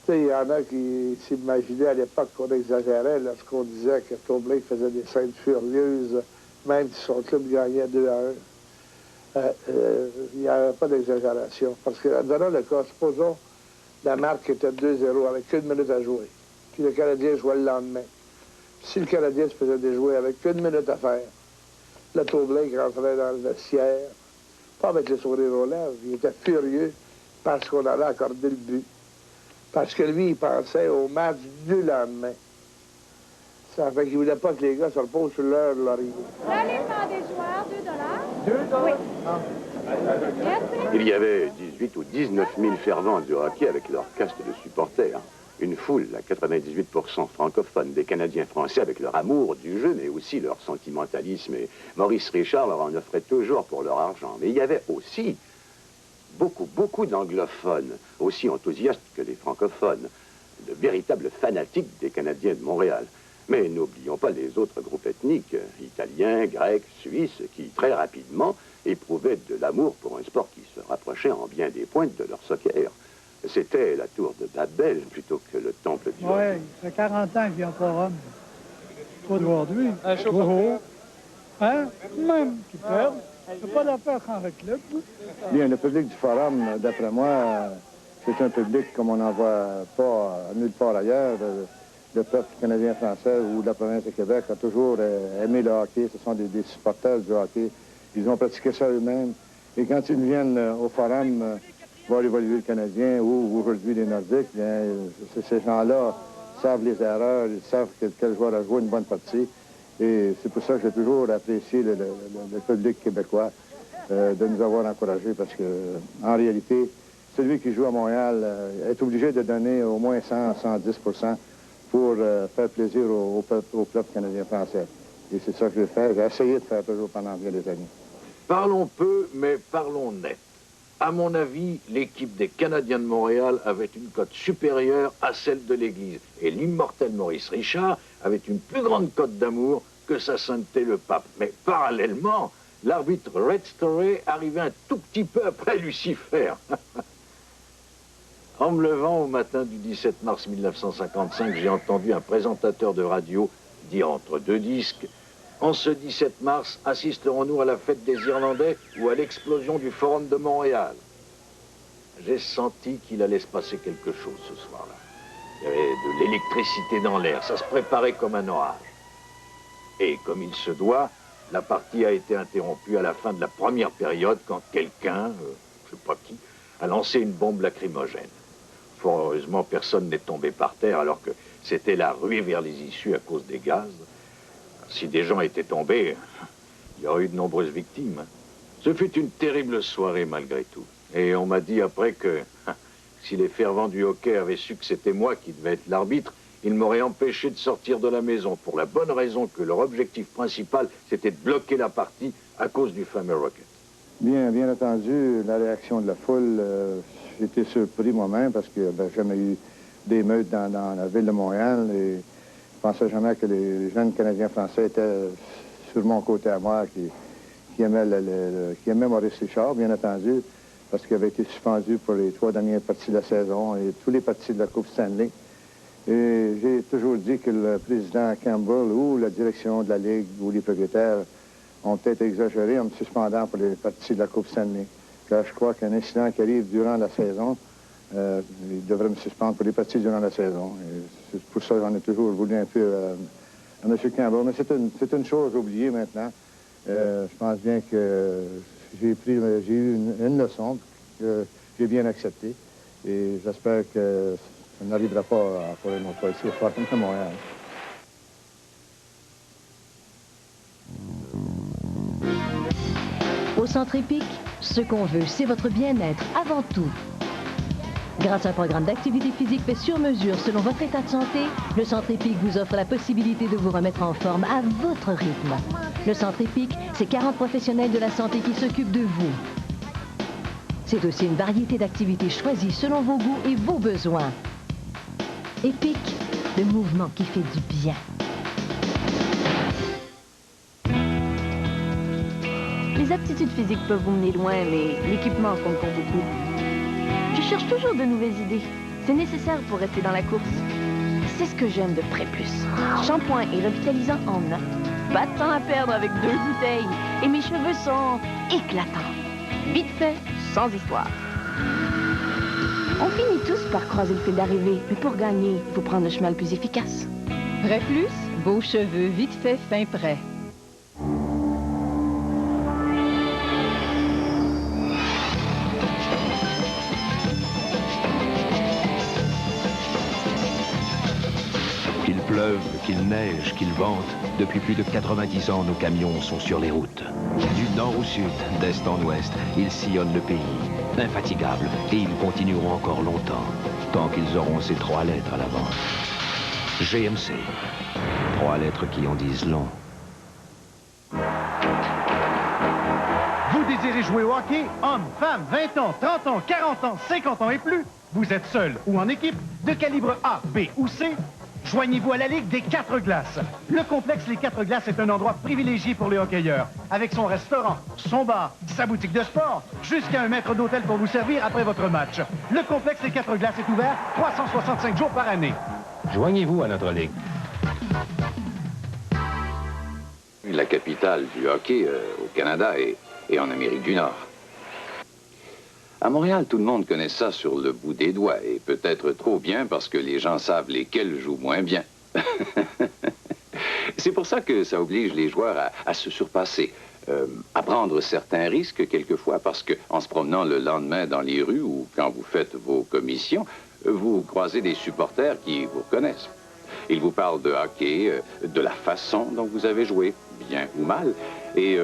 Tu sais, il y en a qui s'imaginaient à l'époque qu'on exagérait lorsqu'on disait que Toblake faisait des scènes furieuses, même si son club gagnait 2-1. Il n'y avait pas d'exagération. Parce que, donnant le cas, supposons la marque était 2-0 avec 1 minute à jouer. Puis le Canadien jouait le lendemain. Si le Canadien se faisait déjouer avec 1 minute à faire, le Toblake rentrait dans le vestiaire, pas avec le sourire aux lèvres, il était furieux parce qu'on allait accorder le but. Parce que lui, il pensait au match du lendemain. Ça fait qu'il ne voulait pas que les gars se reposent sur leur laurier. L'aliment des joueurs, $2. $2? Oui. Il y avait 18 ou 19 000 fervents du hockey avec leur caste de supporters. Une foule à 98% francophone des Canadiens français avec leur amour du jeu, mais aussi leur sentimentalisme. Et Maurice Richard leur en offrait toujours pour leur argent. Mais il y avait aussi beaucoup d'anglophones, aussi enthousiastes que les francophones, de véritables fanatiques des Canadiens de Montréal. Mais n'oublions pas les autres groupes ethniques, italiens, grecs, suisses, qui très rapidement éprouvaient de l'amour pour un sport qui se rapprochait en bien des pointes de leur soccer. C'était la tour de Babel plutôt que le temple du Oui, ça fait 40 ans qu'il n'y a pas Rome. Pas d'aujourd'hui. Hein? Même qui perdent. Il n'y a pas d'affaire quand le club. Bien, le public du Forum, d'après moi, c'est un public comme on n'en voit pas nulle part ailleurs. Le peuple canadien-français ou de la province de Québec a toujours aimé le hockey. Ce sont des supporters du hockey. Ils ont pratiqué ça eux-mêmes. Et quand ils viennent au Forum voir évoluer le Canadien ou aujourd'hui les Nordiques, bien, ces gens-là savent les erreurs, ils savent quel joueur a joué une bonne partie. Et c'est pour ça que j'ai toujours apprécié le public québécois de nous avoir encouragés parce que, en réalité, celui qui joue à Montréal est obligé de donner au moins 100-110% pour faire plaisir au peuple canadien-français. Et c'est ça que j'ai fait. J'ai essayé de faire toujours pendant bien des années. Parlons peu, mais parlons net. À mon avis, l'équipe des Canadiens de Montréal avait une cote supérieure à celle de l'Église. Et l'immortel Maurice Richard avait une plus grande cote d'amour que sa sainteté le pape. Mais parallèlement, l'arbitre Red Story arrivait un tout petit peu après Lucifer. En me levant au matin du 17 mars 1955, j'ai entendu un présentateur de radio dire entre deux disques: en ce 17 mars, assisterons-nous à la fête des Irlandais ou à l'explosion du Forum de Montréal? J'ai senti qu'il allait se passer quelque chose ce soir-là. Il y avait de l'électricité dans l'air, ça se préparait comme un orage. Et comme il se doit, la partie a été interrompue à la fin de la première période quand quelqu'un, je ne sais pas qui, a lancé une bombe lacrymogène. Fort heureusement, personne n'est tombé par terre alors que c'était la ruée vers les issues à cause des gaz. Si des gens étaient tombés, il y aurait eu de nombreuses victimes. Ce fut une terrible soirée malgré tout. Et on m'a dit après que si les fervents du hockey avaient su que c'était moi qui devais être l'arbitre, ils m'auraient empêché de sortir de la maison pour la bonne raison que leur objectif principal, c'était de bloquer la partie à cause du fameux Rocket. Bien entendu, la réaction de la foule, j'étais surpris moi-même parce qu'il n'y avait jamais eu d'émeute dans la ville de Montréal. Et je ne pensais jamais que les jeunes Canadiens français étaient sur mon côté à moi, qui aimaient Maurice Richard, bien entendu, parce qu'il avait été suspendu pour les 3 dernières parties de la saison et tous les parties de la Coupe Stanley. Et j'ai toujours dit que le président Campbell ou la direction de la Ligue ou les propriétaires ont peut-être exagéré en me suspendant pour les parties de la Coupe Stanley. Car je crois qu'un incident qui arrive durant la saison, il devrait me suspendre pour les parties durant la saison. Et c'est pour ça que j'en ai toujours voulu un peu à M. Campbell. Mais c'est une chose oubliée maintenant. Je pense bien que j'ai eu une leçon que j'ai bien acceptée. Et j'espère que ça n'arrivera pas pour une autre fois ici au Forum de Montréal. Au Centre Épique, ce qu'on veut, c'est votre bien-être avant tout. Grâce à un programme d'activité physique fait sur mesure selon votre état de santé, le Centre Épique vous offre la possibilité de vous remettre en forme à votre rythme. Le Centre Épique, c'est 40 professionnels de la santé qui s'occupent de vous. C'est aussi une variété d'activités choisies selon vos goûts et vos besoins. Épique, le mouvement qui fait du bien. Les aptitudes physiques peuvent vous mener loin, mais l'équipement compte pour beaucoup. Je cherche toujours de nouvelles idées. C'est nécessaire pour rester dans la course. C'est ce que j'aime de Pré Plus. Shampoing et revitalisant en un. Pas de temps à perdre avec 2 bouteilles. Et mes cheveux sont éclatants. Vite fait, sans histoire. On finit tous par croiser le fil d'arrivée, mais pour gagner, il faut prendre le chemin le plus efficace. Pré Plus, beaux cheveux, vite fait, fin prêt. Qu'il pleuve, qu'il neige, qu'il vente, depuis plus de 90 ans, nos camions sont sur les routes. Du nord au sud, d'est en ouest, ils sillonnent le pays, infatigables, et ils continueront encore longtemps, tant qu'ils auront ces 3 lettres à l'avant. GMC. 3 lettres qui en disent long. Vous désirez jouer au hockey? Hommes, femmes, 20 ans, 30 ans, 40 ans, 50 ans et plus? Vous êtes seul ou en équipe, de calibre A, B ou C? Joignez-vous à la Ligue des 4 glaces. Le complexe Les 4 glaces est un endroit privilégié pour les hockeyeurs. Avec son restaurant, son bar, sa boutique de sport, jusqu'à un maître d'hôtel pour vous servir après votre match. Le complexe Les 4 glaces est ouvert 365 jours par année. Joignez-vous à notre Ligue. La capitale du hockey au Canada et en Amérique du Nord. À Montréal, tout le monde connaît ça sur le bout des doigts, et peut-être trop bien parce que les gens savent lesquels jouent moins bien. C'est pour ça que ça oblige les joueurs à se surpasser, à prendre certains risques quelquefois, parce qu'en se promenant le lendemain dans les rues ou quand vous faites vos commissions, vous croisez des supporters qui vous connaissent. Ils vous parlent de hockey, de la façon dont vous avez joué, bien ou mal, et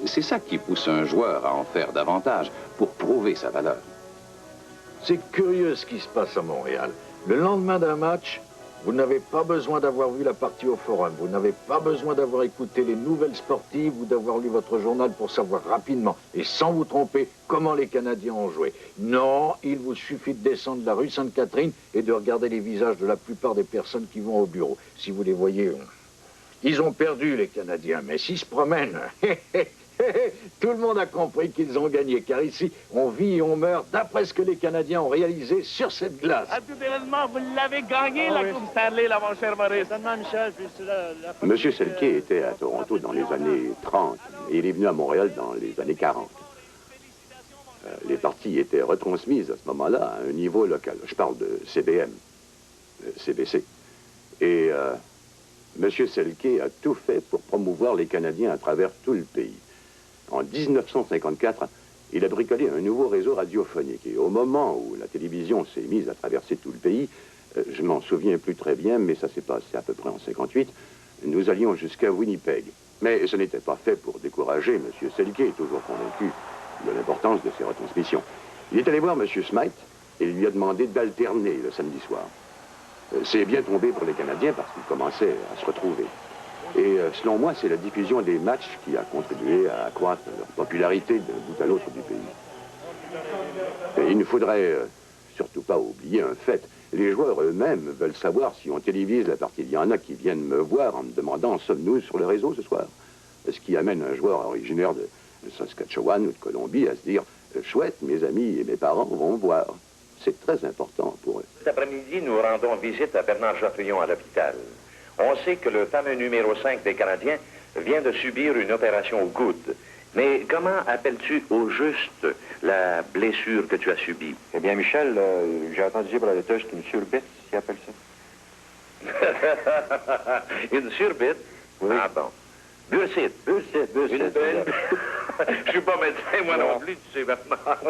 c'est ça qui pousse un joueur à en faire davantage pour prouver sa valeur. C'est curieux ce qui se passe à Montréal. Le lendemain d'un match, vous n'avez pas besoin d'avoir vu la partie au forum, vous n'avez pas besoin d'avoir écouté les nouvelles sportives ou d'avoir lu votre journal pour savoir rapidement et sans vous tromper comment les Canadiens ont joué. Non, il vous suffit de descendre la rue Sainte-Catherine et de regarder les visages de la plupart des personnes qui vont au bureau. Si vous les voyez, ils ont perdu les Canadiens, mais s'ils se promènent... Tout le monde a compris qu'ils ont gagné, car ici, on vit et on meurt d'après ce que les Canadiens ont réalisé sur cette glace. Absolument, vous l'avez gagné, la Coupe Stanley, là, mon cher Maurice. Monsieur Selke était à Toronto dans les années 30 et il est venu à Montréal dans les années 40. Les parties étaient retransmises à ce moment-là à un niveau local. Je parle de CBM, CBC. Et Monsieur Selke a tout fait pour promouvoir les Canadiens à travers tout le pays. En 1954, il a bricolé un nouveau réseau radiophonique. Et au moment où la télévision s'est mise à traverser tout le pays, je m'en souviens plus très bien, mais ça s'est passé à peu près en 58, nous allions jusqu'à Winnipeg. Mais ce n'était pas fait pour décourager M. Selke, toujours convaincu de l'importance de ces retransmissions. Il est allé voir M. Smythe et lui a demandé d'alterner le samedi soir. C'est bien tombé pour les Canadiens parce qu'ils commençaient à se retrouver. Et selon moi, c'est la diffusion des matchs qui a contribué à accroître leur popularité d'un bout à l'autre du pays. Et il ne faudrait surtout pas oublier un fait. Les joueurs eux-mêmes veulent savoir si on télévise la partie. Il y en a qui viennent me voir en me demandant « Sommes-nous sur le réseau ce soir ?» Ce qui amène un joueur originaire de Saskatchewan ou de Colombie à se dire « Chouette, mes amis et mes parents vont voir. » C'est très important pour eux. Cet après-midi, nous rendons visite à Bernard Chatrion à l'hôpital. On sait que le fameux numéro 5 des Canadiens vient de subir une opération au coude. Mais comment appelles-tu au juste la blessure que tu as subie? Eh bien, Michel, j'ai entendu dire pour la lettre, c'est une surbite, s'il appelle ça. Une surbite? Oui. Ah bon. Bursite. Je suis pas médecin, moi non plus, tu sais, Bernard.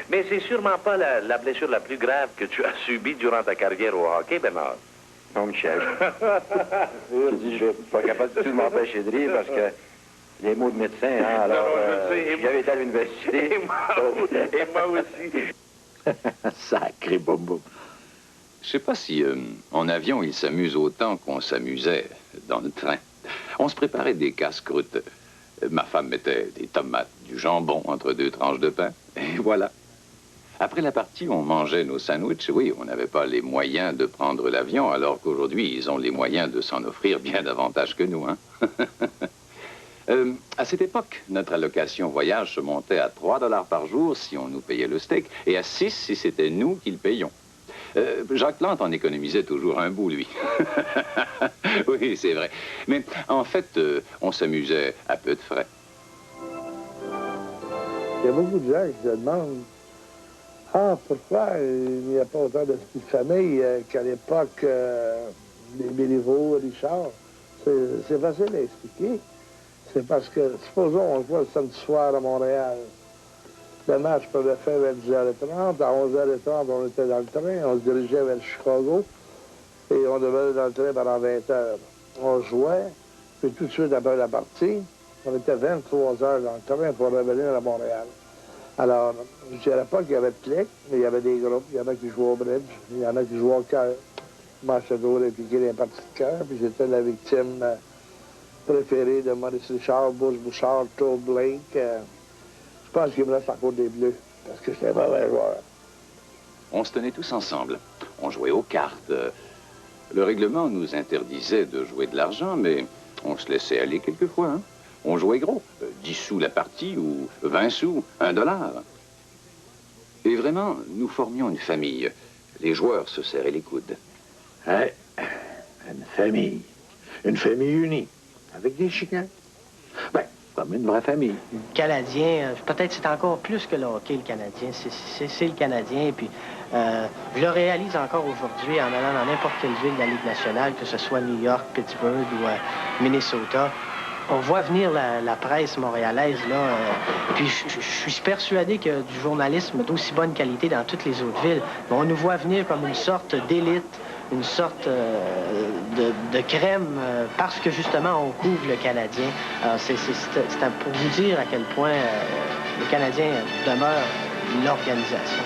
Mais c'est sûrement pas la blessure la plus grave que tu as subie durant ta carrière au hockey, Bernard. Non, Michel. Je dis, je suis pas capable du tout de m'empêcher de rire parce que les mots de médecin, hein, alors, j'avais été à l'université. Et moi aussi. Sacré bobo. Je sais pas si en avion, ils s'amusent autant qu'on s'amusait dans le train. On se préparait des casse-croûtes. Ma femme mettait des tomates, du jambon entre deux tranches de pain. Et voilà. Après la partie, on mangeait nos sandwichs. Oui, on n'avait pas les moyens de prendre l'avion, alors qu'aujourd'hui, ils ont les moyens de s'en offrir bien davantage que nous, hein? À cette époque, notre allocation voyage se montait à 3 $ par jour si on nous payait le steak, et à 6 si c'était nous qui le payions. Jacques Plante en économisait toujours un bout, lui. Oui, c'est vrai. Mais en fait, on s'amusait à peu de frais. Il y a beaucoup de gens qui se demandent « Ah, pourquoi il n'y a pas autant d'esprit de famille qu'à l'époque des Béliveau, Richard? » C'est facile à expliquer. C'est parce que, supposons, on joue le samedi soir à Montréal. Le match pouvait faire vers 10h30. À 11h30, on était dans le train. On se dirigeait vers Chicago. Et on devait aller dans le train pendant 20h. On jouait. Puis tout de suite après la partie, on était 23 heures dans le train pour revenir à Montréal. Alors, je ne dirais pas qu'il y avait de clics, mais il y avait des groupes. Il y en a qui jouaient au bridge. Il y en a qui jouaient au cœur. Moi, je devais impliquer les parties de cœur. Puis j'étais la victime préférée de Maurice Richard, Bruce Bouchard, Todd Blake. Je pense qu'il me reste encore des bleus, parce que j'étais un mauvais joueur. On se tenait tous ensemble. On jouait aux cartes. Le règlement nous interdisait de jouer de l'argent, mais on se laissait aller quelquefois. Hein. On jouait gros. 10 sous la partie ou 20 sous, $1. Et vraiment, nous formions une famille. Les joueurs se serraient les coudes. Ouais, une famille. Une famille unie. Avec des chicanes. Ben, comme une vraie famille. Le Canadien, peut-être c'est encore plus que le hockey, le Canadien. C'est le Canadien. Et puis, je le réalise encore aujourd'hui en allant dans n'importe quelle ville de la Ligue nationale, que ce soit New York, Pittsburgh ou Minnesota. On voit venir la presse montréalaise, là. Puis je suis persuadé qu'il y a du journalisme d'aussi bonne qualité dans toutes les autres villes. Mais on nous voit venir comme une sorte d'élite, une sorte de crème, parce que justement on couvre le Canadien. C'est pour vous dire à quel point le Canadien demeure l'organisation.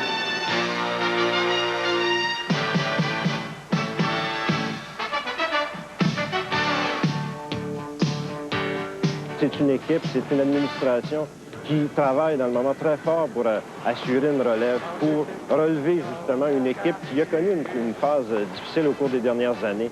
C'est une équipe, c'est une administration qui travaille dans le moment très fort pour assurer une relève, pour relever justement une équipe qui a connu une phase difficile au cours des dernières années.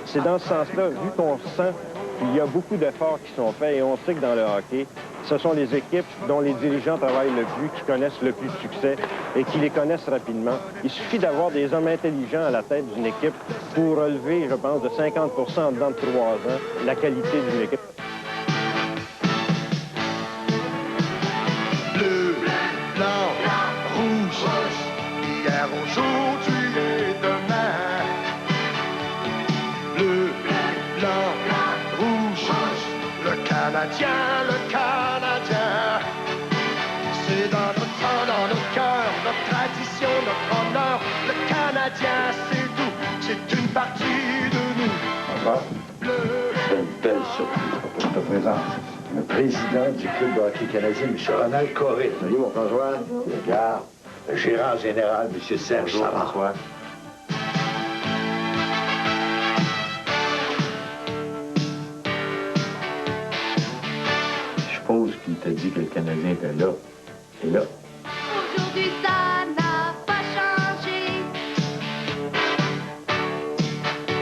C'est dans ce sens-là, vu qu'on sent qu'il y a beaucoup d'efforts qui sont faits et on sait que dans le hockey, ce sont les équipes dont les dirigeants travaillent le plus, qui connaissent le plus de succès et qui les connaissent rapidement. Il suffit d'avoir des hommes intelligents à la tête d'une équipe pour relever, je pense, de 50% en dedans de 3 ans la qualité d'une équipe. Hier, aujourd'hui et demain. Bleu, blanc, rouge, le Canadien, c'est dans notre sang, dans nos cœurs, notre tradition, notre honneur. Le Canadien, c'est tout, c'est une partie de nous. Bonsoir. C'est une belle surprise. Je te présente le président du club de hockey canadien, M. Ronald Corré. Salut, mon conjoint. Regarde. Le gérant général, M. Serge Savard. Je suppose qu'il t'a dit que le Canadien était là. Et là. Aujourd'hui, ça n'a pas changé.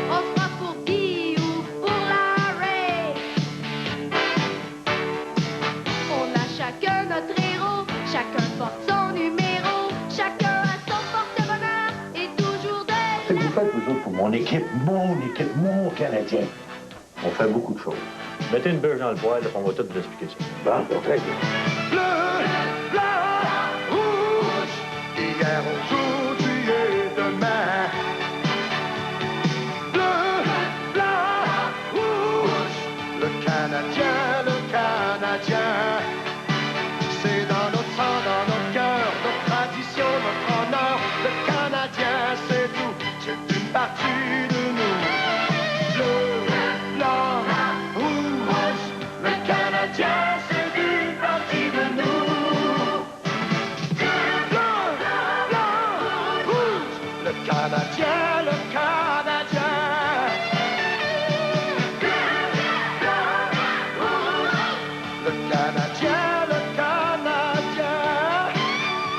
On sera pour Guy ou pour Larry. On a chacun notre héros, chacun porte son numéro, chacun a son porte-bonheur et toujours de Ce que vous faites, vous autres, pour mon équipe, mon Canadien, on fait beaucoup de choses. Mettez une bûche dans le poêle, on va tout vous expliquer ça. Bon, très bien. Bleu, blanc, rouge, hier, aujourd'hui et demain. Bleu, blanc, rouge, le Canadien, c'est dans notre sang, dans notre cœur, notre tradition, notre honneur. Le Canadien, c'est tout, c'est une partie de nous. Bleu, blanc, rouge, le Canadien, c'est une partie de nous. Bleu, blanc, rouge, le Canadien, le Canadien,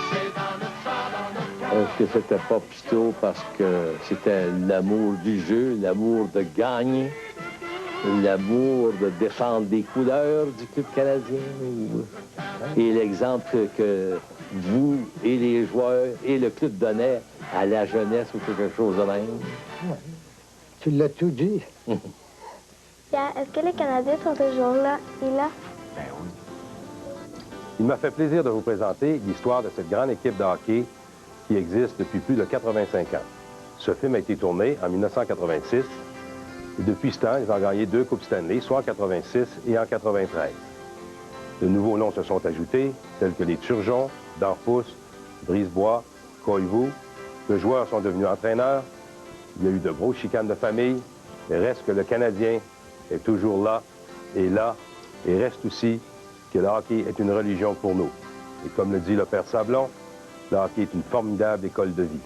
c'est dans notre sang, dans notre cœur. Est-ce que c'était pas plutôt parce que c'était l'amour du jeu, l'amour de gagner, l'amour de défendre des couleurs du club canadien? Et l'exemple que vous et les joueurs et le club donnaient à la jeunesse ou quelque chose de même? Ouais. Tu l'as tout dit. Pierre, est-ce que les Canadiens sont toujours là et là? Ben oui. Il m'a fait plaisir de vous présenter l'histoire de cette grande équipe de hockey qui existe depuis plus de 85 ans. Ce film a été tourné en 1986 et depuis ce temps, ils ont gagné 2 Coupes Stanley, soit en 86 et en 93. De nouveaux noms se sont ajoutés, tels que les Turgeon, Darpus, Brisebois, Koivu. Les joueurs sont devenus entraîneurs. Il y a eu de grosses chicanes de famille, mais reste que le Canadien est toujours là, et reste aussi que le hockey est une religion pour nous. Et comme le dit le père Sablon, le hockey est une formidable école de vie.